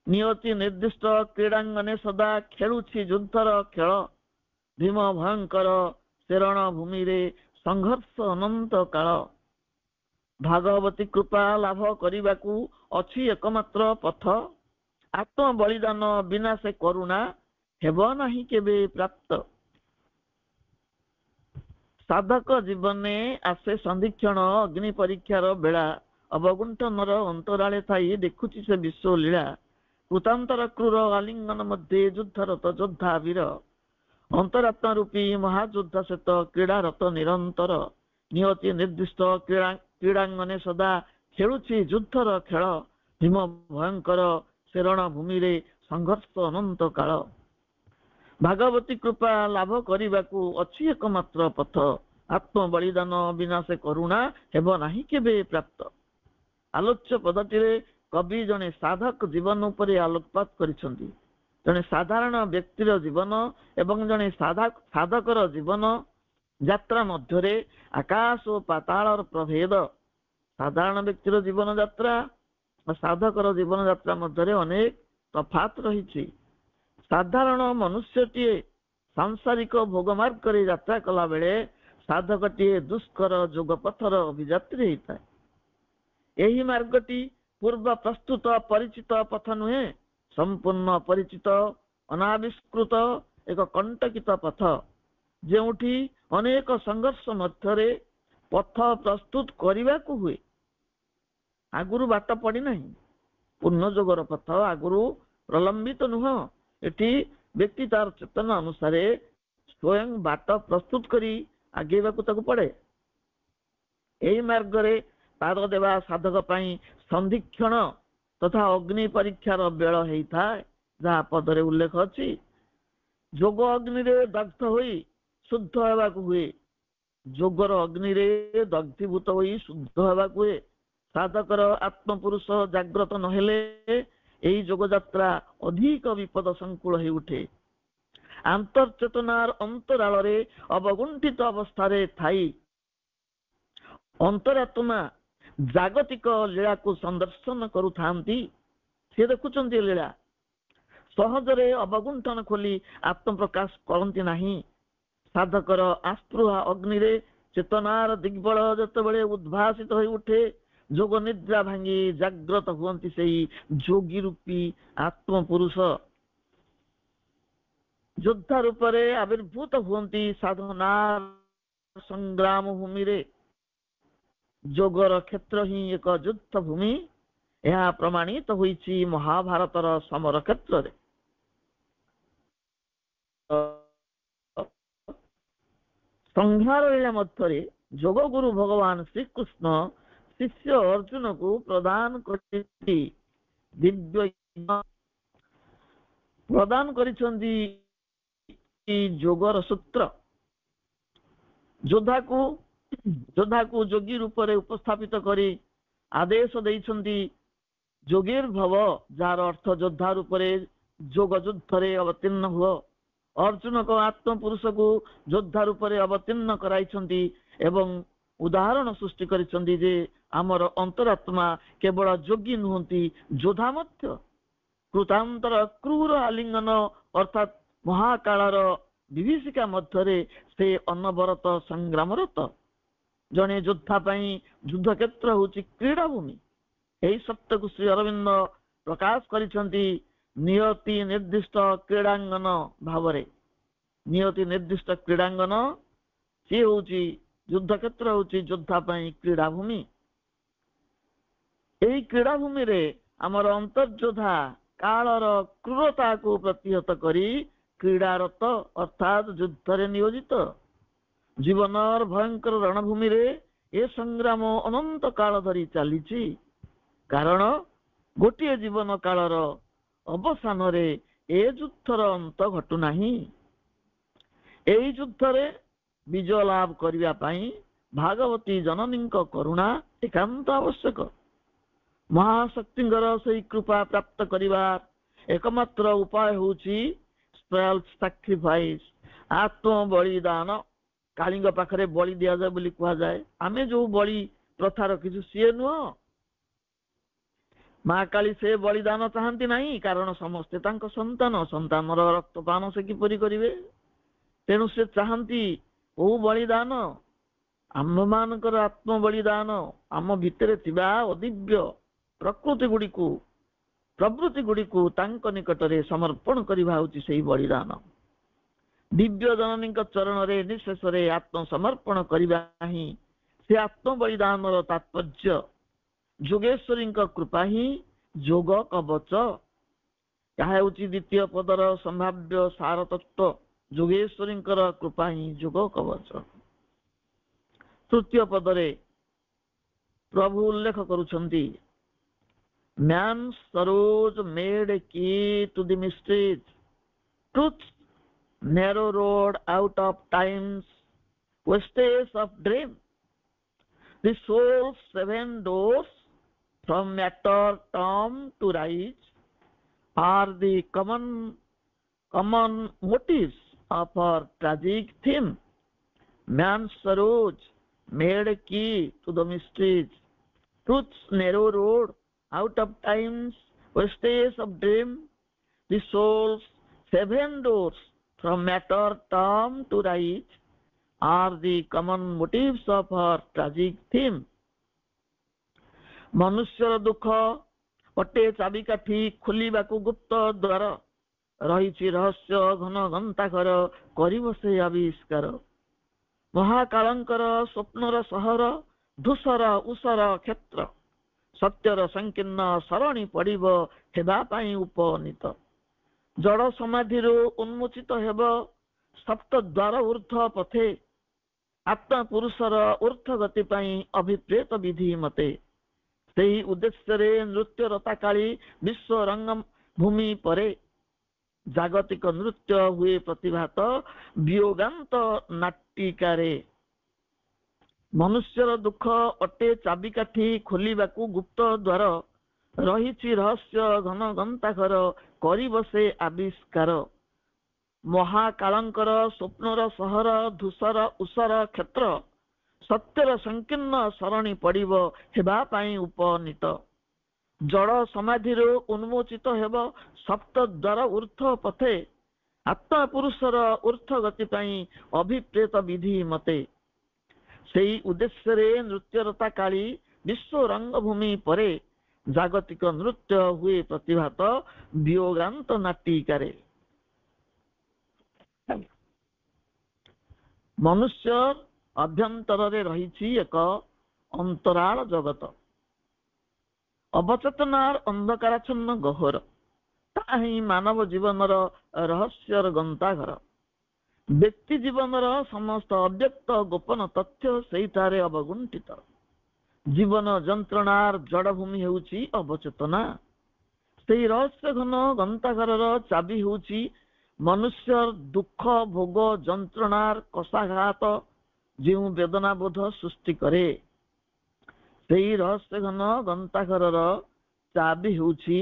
Speaker 1: ନିୟତି ନିର୍ଦ୍ଦିଷ୍ଟ କ୍ରୀଡ଼ାଙ୍ଗନେ ସଦା ଖେଳୁଛି ଯୁଦ୍ଧର ଖେଳ, ଭୀମ ଭୟଙ୍କର ଶରଣ ଭୂମିରେ ସଂଘର୍ଷ ଅନନ୍ତ କାଳ। ଭାଗବତୀ କୃପା ଲାଭ କରିବାକୁ ଅଛି ଏକମାତ୍ର ପଥ, ଆତ୍ମ ବଳିଦାନ ବିନା ସେ କରୁଣା ହେବ ନାହିଁ କେବେ ପ୍ରାପ୍ତ। ସାଧକ ଜୀବନେ ଆସେ ସନ୍ଧିକ୍ଷଣ ଅଗ୍ନି ପରୀକ୍ଷାର ବେଳା, ଅବଗୁଣ୍ଠନର ଅନ୍ତରାଳେ ଥାଇ ଦେଖୁଛି ସେ ବିଶ୍ୱ ଲୀଳା। କୃତାନ୍ତର କ୍ରୂର ଆଲିଙ୍ଗନ ମଧ୍ୟରେ ଯୁଦ୍ଧରତ ଯୋଦ୍ଧା ବୀର, ଅନ୍ତରାତ୍ମା ରୂପୀ ମହାଯୁଦ୍ଧ ସେତ କ୍ରୀଡ଼ାରତ ନିରନ୍ତର। ନିୟତି ନିର୍ଦ୍ଦିଷ୍ଟ କ୍ରୀଡ଼ାଙ୍ଗନେ ସଦା ଖେଳୁଛି ଯୁଦ୍ଧର ଖେଳ, ଭୀମ ଭୟଙ୍କର ଶରଣ ଭୂମିରେ ସଂଘର୍ଷ ଅନନ୍ତ କାଳ। ଭାଗବତୀ କୃପା ଲାଭ କରିବାକୁ ଅଛି ଏକମାତ୍ର ପଥ, ଆତ୍ମ ବଳିଦାନ ବିନା ସେ କରୁଣା ହେବ ନାହିଁ କେବେ ପ୍ରାପ୍ତ। ଆଲୋଚ୍ୟ ପଦଟିରେ କବି ଜଣେ ସାଧକ ଜୀବନ ଉପରେ ଆଲୋକପାତ କରିଛନ୍ତି। ଜଣେ ସାଧାରଣ ବ୍ୟକ୍ତିର ଜୀବନ ଏବଂ ଜଣେ ସାଧକର ଜୀବନ ଯାତ୍ରା ମଧ୍ୟରେ ଆକାଶ ଓ ପାତାଳର ପ୍ରଭେଦ। ସାଧାରଣ ବ୍ୟକ୍ତିର ଜୀବନ ଯାତ୍ରା ଓ ସାଧକର ଜୀବନ ଯାତ୍ରା ମଧ୍ୟରେ ଅନେକ ତଫାତ ରହିଛି। ସାଧାରଣ ମନୁଷ୍ୟଟିଏ ସାଂସାରିକ ଭୋଗ ମାର୍ଗରେ ଯାତ୍ରା କଲା ବେଳେ ସାଧକଟିଏ ଦୁଷ୍କର ଯୋଗ ପଥର ଅଭିଯାତ୍ରୀ ହେଇଥାଏ। ଏହି ମାର୍ଗଟି ପୂର୍ବ ପ୍ରସ୍ତୁତ ପରିଚିତ ପଥ ନୁହେଁ, ସମ୍ପୂର୍ଣ୍ଣ ପରିଚିତ ଅନାବିଷ୍କୃତ ଏକ କଣ୍ଟକିତ ପଥ, ଯେଉଁଠି ଅନେକ ସଂଘର୍ଷ ମଧ୍ୟରେ ପଥ ପ୍ରସ୍ତୁତ କରିବାକୁ ହୁଏ। ଆଗରୁ ବାଟ ପଡ଼ିନାହିଁ। ପୂର୍ଣ୍ଣ ଯୋଗର ପଥ ଆଗରୁ ପ୍ରଲମ୍ବିତ ନୁହଁ। ଏଠି ବ୍ୟକ୍ତି ତାର ଚେତନା ଅନୁସାରେ ସ୍ୱୟଂ ବାଟ ପ୍ରସ୍ତୁତ କରି ଆଗେଇବାକୁ ତାକୁ ପଡେ। ଏହି ମାର୍ଗରେ ପାଦ ଦେବା ସାଧକ ପାଇଁ ସନ୍ଧିକ୍ଷଣ ତଥା ଅଗ୍ନି ପରୀକ୍ଷାର ବେଳ ହେଇଥାଏ, ଯାହା ପଦରେ ଉଲ୍ଲେଖ ଅଛି। ଯୋଗ ଅଗ୍ନିରେ ଦଗ୍ଧ ହୋଇ ଶୁଦ୍ଧ ହେବାକୁ ହୁଏ। ଯୋଗର ଅଗ୍ନିରେ ଦଗ୍ଧୀଭୂତ ହୋଇ ଶୁଦ୍ଧ ହେବାକୁ ହୁଏ। ସାଧକର ଆତ୍ମପୁରୁଷ ଜାଗ୍ରତ ନହେଲେ ଏହି ଯୋଗଯାତ୍ରା ଅଧିକ ବିପଦ ସଂକୁଳ ହେଇ ଉଠେ। ଆନ୍ତର୍ଚେତନାର ଅନ୍ତରାଳରେ ଅବଗୁଣ୍ଠିତ ଅବସ୍ଥାରେ ଥାଇ ଅନ୍ତରାତ୍ମା ଜାଗତିକ ଲୀଳାକୁ ସନ୍ଦର୍ଶନ କରୁଥାନ୍ତି। ସେ ଦେଖୁଛନ୍ତି ଲୀଳା। ସହଜରେ ଅବଗୁଣ୍ଠନ ଖୋଲି ଆତ୍ମପ୍ରକାଶ କରନ୍ତି ନାହିଁ। ସାଧକର ଆସ୍ପୃହା ଅଗ୍ନିରେ ଚେତନାର ଦିଗ୍ବଳ ଯେତେବେଳେ ଉଦ୍ଭାସିତ ହୋଇ ଉଠେ, ଯୋଗ ନିଦ୍ରା ଭାଙ୍ଗି ଜାଗ୍ରତ ହୁଅନ୍ତି ସେହି ଯୋଗୀ ରୂପୀ ଆତ୍ମପୁରୁଷ। ଯୋଦ୍ଧା ରୂପରେ ଆବିର୍ଭୂତ ହୁଅନ୍ତି ସାଧନା ସଂଗ୍ରାମ ଭୂମିରେ। ଯୋଗର କ୍ଷେତ୍ର ହିଁ ଏକ ଯୁଦ୍ଧ ଭୂମି, ଏହା ପ୍ରମାଣିତ ହୋଇଛି ମହାଭାରତର ସମର କ୍ଷେତ୍ରରେ। ସଂହାର ଲୀଳା ମଧ୍ୟରେ ଯୋଗ ଗୁରୁ ଭଗବାନ ଶ୍ରୀକୃଷ୍ଣ ଶିଷ୍ୟ ଅର୍ଜୁନକୁ ପ୍ରଦାନ କରିଛନ୍ତି ଯୋଗର ସୂତ୍ର। ଯୋଦ୍ଧାକୁ ଯୋଗୀ ରୂପରେ ଉପସ୍ଥାପିତ କରି ଆଦେଶ ଦେଇଛନ୍ତି ଯୋଗୀର ଭବ, ଯାହାର ଅର୍ଥ ଯୋଦ୍ଧା ରୂପରେ ଯୋଗ ଯୁଦ୍ଧରେ ଅବତୀର୍ଣ୍ଣ ହୁଅ। ଅର୍ଜୁନଙ୍କ ଆତ୍ମପୁରୁଷକୁ ଯୋଦ୍ଧା ରୂପରେ ଅବତୀର୍ଣ୍ଣ କରାଇଛନ୍ତି ଏବଂ ଉଦାହରଣ ସୃଷ୍ଟି କରିଛନ୍ତି ଯେ ଆମର ଅନ୍ତରାତ୍ମା କେବଳ ଯୋଗୀ ନୁହନ୍ତି, ଯୋଦ୍ଧା ମଧ୍ୟ। କୃତାନ୍ତର କ୍ରୂର ଆଲିଙ୍ଗନ ଅର୍ଥାତ ମହାକାଳର ବିଭୀଷିକା ମଧ୍ୟରେ ସେ ଅନବରତ ସଂଗ୍ରାମରତ। ଜଣେ ଯୋଦ୍ଧା ପାଇଁ ଯୁଦ୍ଧକ୍ଷେତ୍ର ହେଉଛି କ୍ରୀଡ଼ାଭୂମି। ଏହି ସତ୍ୟକୁ ଶ୍ରୀ ଅରବିନ୍ଦ ପ୍ରକାଶ କରିଛନ୍ତି ନିୟତି ନିର୍ଦ୍ଦିଷ୍ଟ କ୍ରୀଡ଼ାଙ୍ଗନ ଭାବରେ। ନିୟତି ନିର୍ଦ୍ଦିଷ୍ଟ କ୍ରୀଡ଼ାଙ୍ଗନ ସିଏ ହେଉଛି ଯୁଦ୍ଧକ୍ଷେତ୍ର, ହେଉଛି ଯୋଦ୍ଧା ପାଇଁ କ୍ରୀଡ଼ାଭୂମି। ଏହି କ୍ରୀଡ଼ାଭୂମିରେ ଆମର ଅନ୍ତର୍ଯୋଦ୍ଧା କାଳର କ୍ରୂରତାକୁ ପ୍ରତିହତ କରି କ୍ରୀଡ଼ାରତ ଅର୍ଥାତ ଯୁଦ୍ଧରେ ନିୟୋଜିତ। ଜୀବନର ଭୟଙ୍କର ରଣଭୂମିରେ ଏ ସଂଗ୍ରାମ ଅନନ୍ତ କାଳ ଧରି ଚାଲିଛି। କାରଣ ଗୋଟିଏ ଜୀବନ କାଳର ଅବସାନରେ ଏ ଯୁଦ୍ଧର ଅନ୍ତ ଘଟୁନାହିଁ। ଏହି ଯୁଦ୍ଧରେ ବିଜୟ ଲାଭ କରିବା ପାଇଁ ଭାଗବତୀ ଜନନୀଙ୍କ କରୁଣା ଏକାନ୍ତ ଆବଶ୍ୟକ। ମହାଶକ୍ତିଙ୍କର ସେହି କୃପା ପ୍ରାପ୍ତ କରିବା ଏକମାତ୍ର ଉପାୟ ହେଉଛି ସେଲ୍ଫ ସାକ୍ରିଫାଇସ୍, ଆତ୍ମ ବଳିଦାନ। କାଳୀଙ୍କ ପାଖରେ ବଳି ଦିଆଯାଏ ବୋଲି କୁହାଯାଏ। ଆମେ ଯୋଉ ବଳି ପ୍ରଥା ରଖିଛୁ ସିଏ ନୁହଁ। ମା କାଳୀ ସେ ବଳିଦାନ ଚାହାନ୍ତି ନାହିଁ, କାରଣ ସମସ୍ତେ ତାଙ୍କ ସନ୍ତାନ, ସନ୍ତାନର ରକ୍ତପାନ ସେ କିପରି କରିବେ? ତେଣୁ ସେ ଚାହାନ୍ତି କୋଉ ବଳିଦାନ? ଆମ୍ଭମାନଙ୍କର ଆତ୍ମ ବଳିଦାନ, ଆମ ଭିତରେ ଥିବା ଅଦିବ୍ୟ ପ୍ରବୃତ୍ତି ଗୁଡ଼ିକୁ ତାଙ୍କ ନିକଟରେ ସମର୍ପଣ କରିବା ହେଉଛି ସେହି ବଳିଦାନ। ଦିବ୍ୟ ଜନନୀଙ୍କ ଚରଣରେ ନିଃଶେଷରେ ଆତ୍ମସମର୍ପଣ କରିବା ହିଁ ସେ ଆତ୍ମ ବଳିଦାନର ତାତ୍ପର୍ଯ୍ୟ। ଯୋଗେଶ୍ୱରୀଙ୍କ କୃପା ହିଁ ଯୋଗ କବଚ। ଏହା ହେଉଛି ଦ୍ୱିତୀୟ ପଦର ସମ୍ଭାବ୍ୟ ସାର ତତ୍ତ୍ୱ। ଯୋଗେଶ୍ୱରୀଙ୍କର କୃପା ହିଁ ଯୋଗ କବଚ। ତୃତୀୟ ପଦରେ ପ୍ରଭୁ ଉଲ୍ଲେଖ କରୁଛନ୍ତି, Man's sorrows made a key to the mysteries. Truth's narrow road out of time's wastes of dream. The soul's 7 doors from matter tomb to rise are the common motives of our tragic theme. Man's sorrows made a key to the mysteries. Truth's narrow road out of time's wastes of dream. The soul's 7 doors from matter tomb to rise are the common motives of our tragic theme. ମନୁଷ୍ୟର ଦୁଃଖ ଅଟେ ଚାବିକାଠି, ଖୋଲିବାକୁ ଗୁପ୍ତ ଦ୍ୱାର। ରହିଛି ରହସ୍ୟ ଘନ ଗନ୍ତାଘର, କରିବ ସେ ଆବିଷ୍କାର। ମହାକାଳଙ୍କର ସ୍ୱପ୍ନର ସହର, ଧୂସର ଉଷର କ୍ଷେତ୍ର। ସତ୍ୟର ସଂକୀର୍ଣ୍ଣ ସରଣୀ ପଡ଼ିବ, ହେବା ପାଇଁ ଉପନୀତ। ଜଡ଼ ସମାଧିରୁ ଉନ୍ମୋଚିତ ହେବ ସପ୍ତ ଦ୍ୱାର ଊର୍ଦ୍ଧ୍ୱ ପଥେ। ଆତ୍ମା ପୁରୁଷର ଊର୍ଦ୍ଧ୍ୱ ଗତି ପାଇଁ ଅଭିପ୍ରେତ ବିଧି ମତେ। ସେହି ଉଦ୍ଦେଶ୍ୟରେ ନୃତ୍ୟରତା କାଳୀ ବିଶ୍ୱ ରଙ୍ଗଭୂମି ପରେ। ଜାଗତିକ ନୃତ୍ୟ ହୁଏ ପ୍ରତିଭାତ ବିୟୋଗାନ୍ତ ନାଟିକାରେ। ମନୁଷ୍ୟର ଦୁଃଖ ଅଟେ ଚାବିକାଠି, ଖୋଲିବାକୁ ଗୁପ୍ତ ଦ୍ୱାର। ରହିଛି ରହସ୍ୟ ଘନ ଗନ୍ତାଘର, କରିବ ସେ ଆବିଷ୍କାର। ମହାକାଳଙ୍କର ସ୍ୱପ୍ନର ସହର, ଧୂସର ଉଷର କ୍ଷେତ୍ର। ସତ୍ୟର ସଂକୀର୍ଣ୍ଣ ସରଣୀ ପଡ଼ିବ, ହେବା ପାଇଁ ଉପନୀତ। ଜଡ଼ ସମାଧିରୁ ଉନ୍ମୋଚିତ ହେବ ସପ୍ତ ଦ୍ୱାର ଊର୍ଦ୍ଧ୍ୱ ପଥେ। ଆତ୍ମା ପୁରୁଷର ଊର୍ଦ୍ଧ୍ୱ ଗତି ପାଇଁ ଅଭିପ୍ରେତ ବିଧି ମତେ। ସେହି ଉଦ୍ଦେଶ୍ୟରେ ନୃତ୍ୟରତା କାଳୀ ବିଶ୍ୱ ରଙ୍ଗଭୂମି ପରେ। ଜାଗତିକ ନୃତ୍ୟ ହୁଏ ପ୍ରତିଭାତ ବିୟୋଗାନ୍ତ ନାଟିକାରେ। ମନୁଷ୍ୟ ଅଭ୍ୟନ୍ତରରେ ରହିଛି ଏକ ଅନ୍ତରାଳ ଜଗତ, ଅବଚେତନାର ଅନ୍ଧକାରାଚ୍ଛନ୍ନ ଗହ୍ୱର। ତାହା ହିଁ ମାନବ ଜୀବନର ରହସ୍ୟର ଗନ୍ତାଘର। ବ୍ୟକ୍ତି ଜୀବନର ସମସ୍ତ ଅବ୍ୟକ୍ତ ଗୋପନ ତଥ୍ୟ ସେଇଠାରେ ଅବଗୁଣ୍ଠିତ। ଜୀବନ ଯନ୍ତ୍ରଣାର ଜଡ଼ଭୂମି ହେଉଛି ଅବଚେତନା। ସେହି ରହସ୍ୟ ଘନ ଗନ୍ତାଘରର ଚାବି ହେଉଛି ମନୁଷ୍ୟର ଦୁଃଖ ଭୋଗ ଯନ୍ତ୍ରଣାର କଷାଘାତ, ଯେଉଁ ବେଦନାବୋଧ ସୃଷ୍ଟି କରେ। ସେହି ରହସ୍ୟ ଘନ ଗନ୍ତାଘରର ଚାବି ହେଉଛି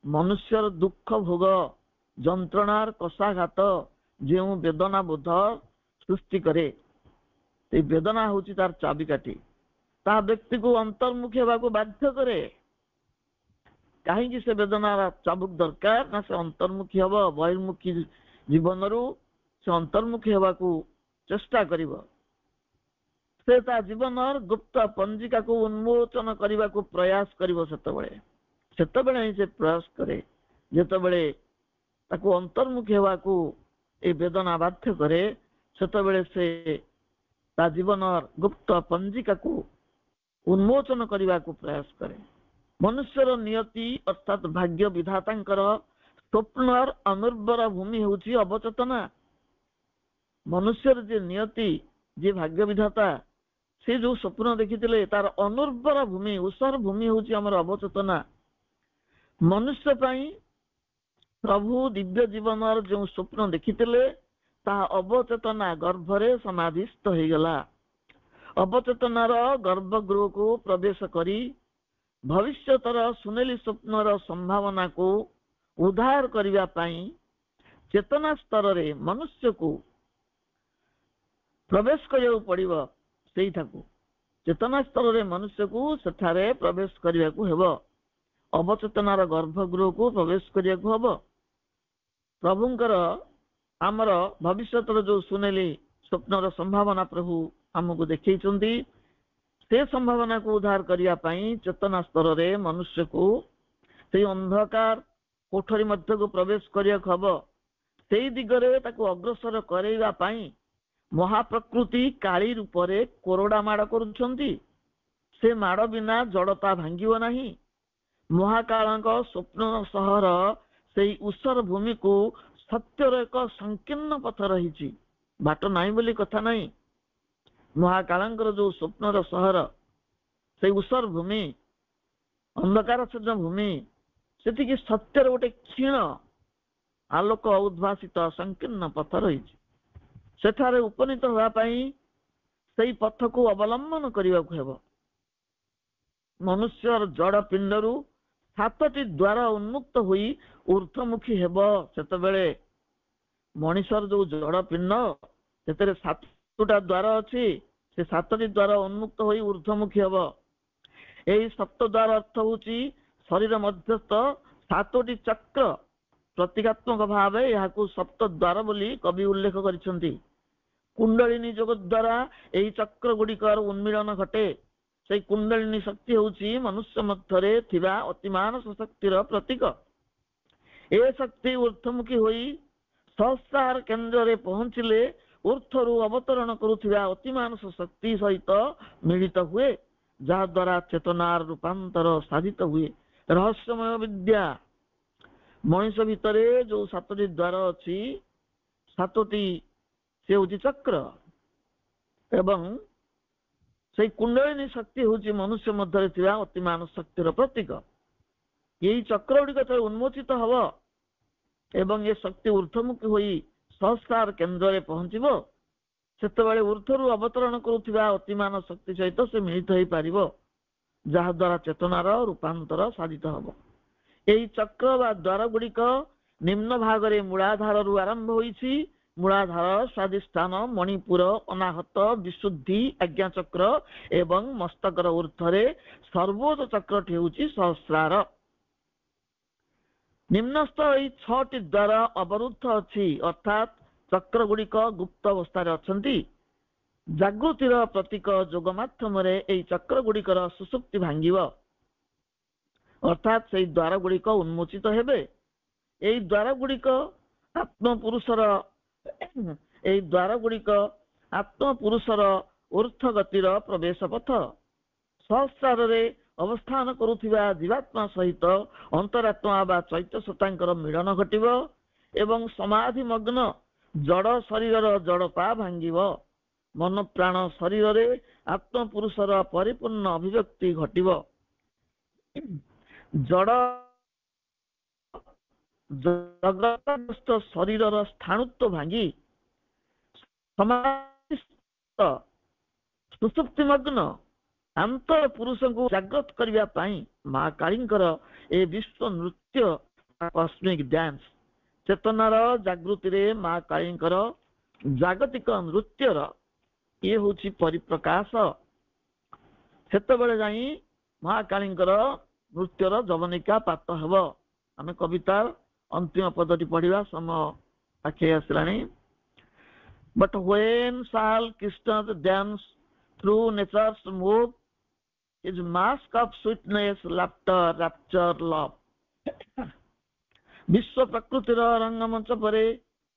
Speaker 1: ମନୁଷ୍ୟର ଦୁଃଖ ଭୋଗ ଯନ୍ତ୍ରଣାର କଷାଘାତ, ଯେଉଁ ବେଦନାବୋଧ ସୃଷ୍ଟି କରେ। ସେଇ ବେଦନା ହେଉଛି ତାର ଚାବିକାଠି। ତାହା ବ୍ୟକ୍ତିକୁ ଅନ୍ତର୍ମୁଖୀ ହେବାକୁ ବାଧ୍ୟ କରେ। କାହିଁକି ସେ ବେଦନାର ଚାବୁକ ଦରକାର? ନା ସେ ଅନ୍ତର୍ମୁଖୀ ହେବ। ବହିର୍ମୁଖୀ ଜୀବନରୁ ସେ ଅନ୍ତର୍ମୁଖୀ ହେବାକୁ ଚେଷ୍ଟା କରିବ। ସେ ତା ଜୀବନର ଗୁପ୍ତ ପଞ୍ଜିକାକୁ ଉନ୍ମୋଚନ କରିବାକୁ ପ୍ରୟାସ କରିବ। ସେତେବେଳେ ହିଁ ସେ ପ୍ରୟାସ କରେ, ଯେତେବେଳେ ତାକୁ ଅନ୍ତର୍ମୁଖୀ ହେବାକୁ এই ବେଦନା ବାଧ୍ୟ କରେ, ସେତେବେଳେ ସେ ତା ଜୀବନର ଗୁପ୍ତ ପଞ୍ଜିକାକୁ ଉନ୍ମୋଚନ କରିବାକୁ ପ୍ରୟାସ କରେ। ମନୁଷ୍ୟର ନିୟତି ଅର୍ଥାତ୍ ଭାଗ୍ୟ ବିଧାତାଙ୍କର ସ୍ୱପ୍ନର ଅନୁର୍ବର ଭୂମି ହେଉଛି ଅବଚେତନା। ମନୁଷ୍ୟର ଯେ ନିୟତି, ଯେ ଭାଗ୍ୟ ବିଧାତା, से जो स्वप्न देखी तार अनुर्वर भूमि ऊषर भूमि हूँ आम अवचेतना मनुष्य प्रभु दिव्य जीवन जो स्वप्न देखी अवचेतना गर्भरे समाधिस्थ हो गला। अवचेतनार गर्भगृह को प्रवेश करी भविष्यतर सुनेली स्वप्नर संभावना को उद्धार करने पाई चेतना स्तर रे मनुष्य को प्रवेश करिया पड़िबो। सेठाकू चेतना स्तर रे मनुष्य को सेठारे प्रवेश करिया को हेबो। अवचेतनार गर्भगृह को प्रवेश करिया को हेबो। प्रभुंकर आमर भविष्यतर जो सुनेली स्वप्नर संभावना प्रभु हमको देखैछन्ती से संभावना को उद्धार करिया पाई चेतना स्तर रे मनुष्य को से अंधकार कोठरी मध्य को प्रवेश करिया को हेबो। सेई दिगरे ताको अग्रसर करैबा पाई महाप्रकृति काली रूपरे कोरडा माड़ करुछन्ती। से माड़ बिना जड़ता भांगिव नाही। महाकालଙ୍କ स्वप्न सहर सेई ऊषर भूमि को सत्यर एक संकीर्ण पथ रही बाट नाई बोली कथा नहीं। महाकालଙ୍କର जो स्वप्नर सहर से ऊषर भूमि अंधकार छद्म भूमि सेठी सत्यर गोटे क्षीण आलोक उद्भासित संकीर्ण पथ रही सेठारे उपनीत होगा से पथ को अवलंबन करने को हेब। मनुष्य जड़ पिंडरू 7टी द्वार उन्मुक्त हुई ऊर्ध्वमुखी हेब। सेतबेले मनुष्यर जो जड़ पिंड से 7टा द्वार अच्छी से 7टी द्वार उन्मुक्त हुई ऊर्ध्वमुखी हेब। यही 7 द्वार अर्थ होची शरीर मध्यस्थ 7टी चक्र प्रतीकात्मक भाव यहाँ सप्त द्वार बोली कवि उल्लेख करिसेंती। कुंडलिनी जोग द्वारा यही चक्र गुड़िकर उन्मीलन घटे। से कुंडलिनी शक्ति होची मनुष्य मध्यरे थिबा अतिमानस शक्तिर प्रतीक। ए शक्ति ऊर्ध्वमुखी होई सहस्रार केंद्र रे पहुंचले ऊर्ध्वरु अवतरण करुथिबा अतिमानस शक्ति सहित मिलित हुए जहा द्वारा चेतनार रूपांतर साधित हुए। रहस्यमय विद्या मनुष्य भितरे जो 7टी द्वार अच्छी 7टी से होची चक्र एवं से कुंडलिनी शक्ति होची मनुष्य मध्य थिबा अतिमानस शक्तिर प्रतीक। यही चक्र गुड़िक उन्मोचित हब एवं ये शक्ति ऊर्ध्वमुखी होई सहस्रार केंद्र रे पहुंचीबो। सेतबेले ऊर्ध्वरु अवतरण करुथिबा अतिमान शक्ति सहित से मिलित होई पारिबो जहा द्वारा चेतनार रूपांतर साधित हब। यही चक्र वा द्वार गुड़िक निम्न भागरे मूलाधार रु आरंभ होईछि। मूलाधार स्वादिष्ठान मणिपुर अनाहत विशुद्धि आज्ञा चक्र एवं मस्तकर ऊर्ध्वरे सर्वोच्च चक्रटी होउछि सहस्रार। निम्नस्थ यही 6टी द्वार अवरुद्ध अछि अर्थात चक्र गुड़िक गुप्त अवस्था अछंती। जागृतिर प्रतीक जोग माध्यम यही चक्र गुड़िकर सुसुप्ति भांगिब अर्थात से द्वार गुड़िक उन्मोचित हेबे। यही द्वार गुड़िक आत्मपुरुषर यही द्वार गुड़िक आत्मपुरुषर ऊर्ध्व गतिर प्रवेश पथ। सहस्रार रे अवस्थान करुथिबा जीवात्मा सहित अंतरात्मा बा चैत्य सत्तांकर मिलन घटिब एवं समाधि मग्न जड़ शरीर जड़ता भांगिब। मन प्राण शरीर रे आत्मपुरुषर परिपूर्ण अभिव्यक्ति घटिब। जड़ जगत शरीर स्थाणुत्व भांगी समाधिस्थ सुसुप्तिमग्न अंतर पुरुष को जागृत करने पाई माँ कालींकर ए विश्व नृत्य कॉस्मिक डांस चेतनार जागृति रे माँ कालींकर जागतिक नृत्यर ये होची परिप्रकाश। सेतबेले जाई माँ कालींकर नृत्यर जवनिका पात हेब। आमे कविता अंतिम पदटी पढ़िबा समय आखे आसलानी। But when shall Krishna dance through nature's mood, his mask of sweetness, laughter, rapture, love. विश्व प्रकृतिर रंगमंच परे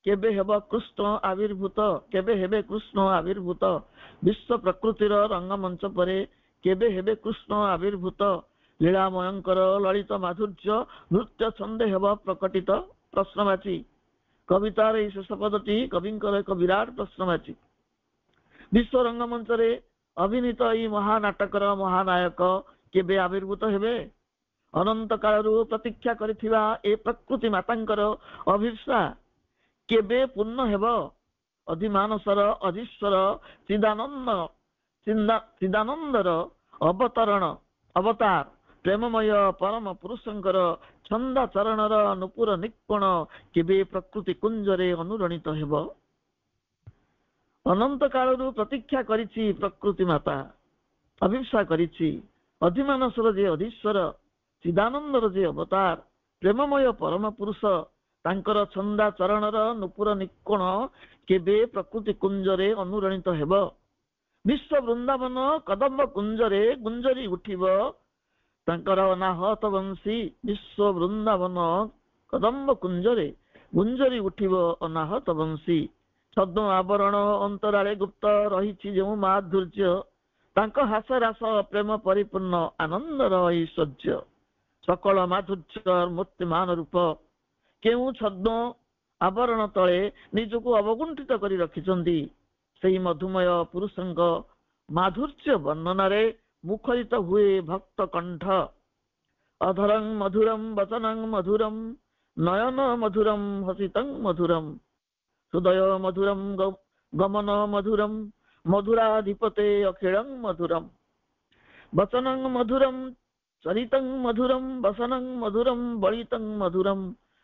Speaker 1: केबे हेब कृष्ण आविर्भूत केबे हेबे कृष्ण आविर्भूत। विश्व प्रकृतिर रंगमंच परे केबे हेबे कृष्ण आविर्भूत। लीलामयंकर ललित माधुर्य नृत्य छंदे हेब प्रकटित प्रश्नवाची। कवितार शेष पदटी कविंकर एक विराट प्रश्नवाची। विश्व रंगमंच ଅଭିନୀତ ଏଇ ମହାନାଟକର ମହାନାୟକ କେବେ ଆବିର୍ଭୂତ ହେବେ? ଅନନ୍ତ କାଳରୁ ପ୍ରତୀକ୍ଷା କରିଥିବା ଏ ପ୍ରକୃତି ମାତାଙ୍କର ଅଭିପ୍ସା କେବେ ପୂର୍ଣ୍ଣ ହେବ? ଅଧିମାନସର ଅଧୀଶ୍ୱର ଚିଦାନନ୍ଦର ଅବତାର ପ୍ରେମମୟ ପରମ ପୁରୁଷଙ୍କର ଛନ୍ଦାଚରଣର ନୂପୁର ନିକ୍ପଣ କେବେ ପ୍ରକୃତି କୁଞ୍ଜରେ ଅନୁରଣିତ ହେବ? ଅନନ୍ତ କାଳରୁ ପ୍ରତୀକ୍ଷା କରିଛି ପ୍ରକୃତି ମାତା, ଅଭିପ୍ସା କରିଛି। ଅଧିମାନସର ଯେ ଅଧୀଶ୍ୱର, ଚିଦାନନ୍ଦର ଯେ ଅବତାର, ପ୍ରେମମୟ ପରମ ପୁରୁଷ, ତାଙ୍କର ଛନ୍ଦାଚରଣର ନୂପୁର ନିକ୍କଣ କେବେ ପ୍ରକୃତି କୁଞ୍ଜରେ ଅନୁରଣିତ ହେବ? ବିଶ୍ୱ ବୃନ୍ଦାବନ କଦମ୍ବ କୁଞ୍ଜରେ ଗୁଞ୍ଜରି ଉଠିବ ତାଙ୍କର ଅନାହତ ବଂଶୀ। ବିଶ୍ୱ ବୃନ୍ଦାବନ କଦମ୍ବ କୁଞ୍ଜରେ ଗୁଞ୍ଜରି ଉଠିବ ଅନାହତ ବଂଶୀ। ଛଦ୍ମ ଆବରଣ ଅନ୍ତରାଳେ ଗୁପ୍ତ ରହିଛି ଯେଉଁ ମାଧୁର୍ଯ୍ୟ, ତାଙ୍କ ହାସ ରାସ ପ୍ରେମ ପରିପୂର୍ଣ୍ଣ ଆନନ୍ଦର ଐଶ୍ୱର୍ଯ୍ୟ। ସକଳ ମାଧୁର୍ଯ୍ୟ ମୂର୍ତ୍ତିମାନ ରୂପ କେଉଁ ଛଦ୍ମ ଆବରଣ ତଳେ ନିଜକୁ ଅବଗୁଣ୍ଠିତ କରି ରଖିଛନ୍ତି। ସେହି ମଧୁମୟ ପୁରୁଷଙ୍କ ମାଧୁର୍ଯ୍ୟ ବର୍ଣ୍ଣନାରେ ମୁଖରିତ ହୁଏ ଭକ୍ତ କଣ୍ଠ। ଅଧରଂ ମଧୁରಂ ବଚନଂ ମଧୁରಂ ନୟନ ମଧୁରಂ ହସିତଂ ମଧୁରಂ ହୃଦୟ ମଧୁରಂ ଗମନ ମଧୁରಂ ମଧୁରାଧିପତେ ଅଖିଳଂ ମଧୁରಂ ବଚନଂ ମଧୁରಂ ଚରିतं ମଧୁରಂ ବସनं ମଧୁରಂ ବଳିतं ମଧୁରಂ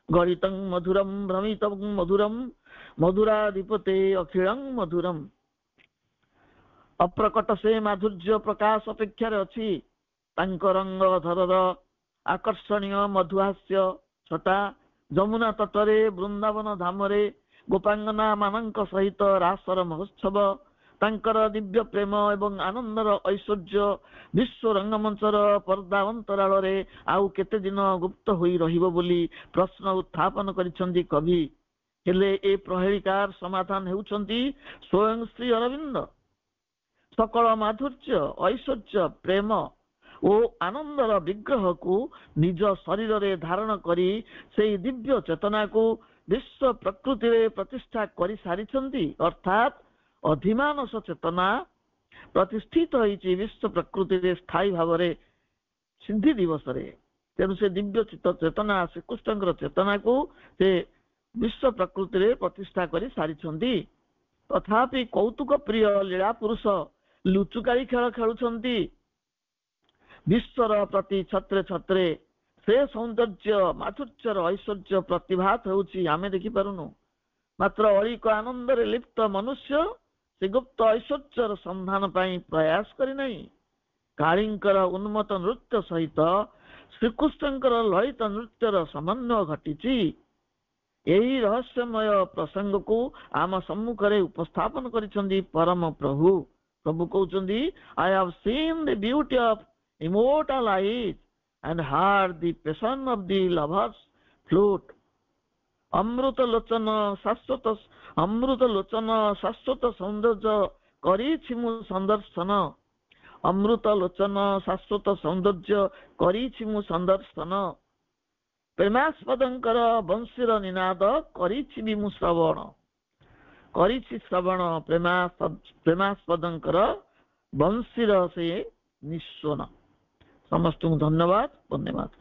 Speaker 1: ଗଳିतं ମଧୁରಂ ଭ୍ରମିतं ମଧୁରಂ ମଧୁରାଧିପତେ ଅଖିଳଂ ମଧୁରಂ। ଅପ୍ରକଟ ସେ ମାଧୁର୍ଯ୍ୟ ପ୍ରକାଶ ଅପେକ୍ଷାରେ ଅଛି। ତାଙ୍କ ରଙ୍ଗ ଧରର ଆକର୍ଷଣୀୟ ମଧୁହାସ୍ୟ ଛଟା ଯମୁନା ତଟରେ ବୃନ୍ଦାବନ ଧାମରେ ଗୋପାଙ୍ଗନା ମାନଙ୍କ ସହିତ ରାସର ମହୋତ୍ସବ, ତାଙ୍କର ଦିବ୍ୟ ପ୍ରେମ ଏବଂ ଆନନ୍ଦର ଐଶ୍ୱର୍ଯ୍ୟ ବିଶ୍ୱ ରଙ୍ଗମଞ୍ଚର ପର୍ଦ୍ଦା ଅନ୍ତରାଳରେ ଆଉ କେତେ ଦିନ ଗୁପ୍ତ ହୋଇ ରହିବ ବୋଲି ପ୍ରଶ୍ନ ଉତ୍ଥାପନ କରିଛନ୍ତି କବି। ହେଲେ ଏ ପ୍ରହେଳିକାର ସମାଧାନ ହେଉଛନ୍ତି ସ୍ୱୟଂ ଶ୍ରୀ ଅରବିନ୍ଦ। ସକଳ ମାଧୁର୍ଯ୍ୟ ଐଶ୍ୱର୍ଯ୍ୟ ପ୍ରେମ ଓ ଆନନ୍ଦର ବିଗ୍ରହକୁ ନିଜ ଶରୀରରେ ଧାରଣ କରି ସେହି ଦିବ୍ୟ ଚେତନାକୁ ବିଶ୍ୱ ପ୍ରକୃତିରେ ପ୍ରତିଷ୍ଠା କରି ସାରିଛନ୍ତି। ଅର୍ଥାତ୍ ଅଧିମାନସ ଚେତନା ପ୍ରତିଷ୍ଠିତ ହୋଇଛି ବିଶ୍ୱ ପ୍ରକୃତିରେ ସ୍ଥାୟୀ ଭାବରେ ସିଦ୍ଧି ଦିବସରେ। ତେଣୁ ସେ ଦିବ୍ୟ ଚେତନା ଶ୍ରୀକୃଷ୍ଣଙ୍କର ଚେତନାକୁ ସେ ବିଶ୍ୱ ପ୍ରକୃତିରେ ପ୍ରତିଷ୍ଠା କରି ସାରିଛନ୍ତି। ତଥାପି କୌତୁକ ପ୍ରିୟ ଲୀଳା ପୁରୁଷ ଲୁଚୁକାଳି ଖେଳ ଖେଳୁଛନ୍ତି ବିଶ୍ୱର ପ୍ରତି ଛତ୍ରେ ଛତ୍ରେ। ସେ ସୌନ୍ଦର୍ଯ୍ୟ ମାଧୁର୍ଯ୍ୟର ଐଶ୍ୱର୍ଯ୍ୟ ପ୍ରତିଭାତ ହେଉଛି ଆମେ ଦେଖିପାରୁନୁ। ମାତ୍ର ଅଳିକ ଆନନ୍ଦରେ ଲିପ୍ତ ମନୁଷ୍ୟ ସେ ଗୁପ୍ତ ଐଶ୍ୱର୍ଯ୍ୟର ସନ୍ଧାନ ପାଇଁ ପ୍ରୟାସ କରିନାହିଁ। କାଳୀଙ୍କର ଉନ୍ମତ୍ତ ନୃତ୍ୟ ସହିତ ଶ୍ରୀକୃଷ୍ଣଙ୍କର ଲଳିତ ନୃତ୍ୟର ସମନ୍ୱୟ ଘଟିଛି। ଏହି ରହସ୍ୟମୟ ପ୍ରସଙ୍ଗକୁ ଆମ ସମ୍ମୁଖରେ ଉପସ୍ଥାପନ କରିଛନ୍ତି ପରମ ପ୍ରଭୁ। ପ୍ରଭୁ କହୁଛନ୍ତି, I have seen the beauty of immortal eyes and heard the passion of the lover's flute. ଅମୃତ ଲୋଚନ ଶାଶ୍ୱତ ସୌନ୍ଦର୍ଯ୍ୟ କରିଛି ମୁଁ ସନ୍ଦର୍ଶନ। ଅମୃତ ଲୋଚନ ଶାଶ୍ୱତ ସୌନ୍ଦର୍ଯ୍ୟ କରିଛି ମୁଁ ସନ୍ଦର୍ଶନ। ପ୍ରେମାସ୍ପଦଙ୍କର ବଂଶୀର ନିନାଦ କରିଛି ବି ମୁଁ ଶ୍ରବଣ। କରିଛି ଶ୍ରବଣ ପ୍ରେମାସ୍ପଦଙ୍କର ବଂଶୀର ସେ ନିସ୍ୱନ। ସମସ୍ତଙ୍କୁ ଧନ୍ୟବାଦ। ଧନ୍ୟବାଦ।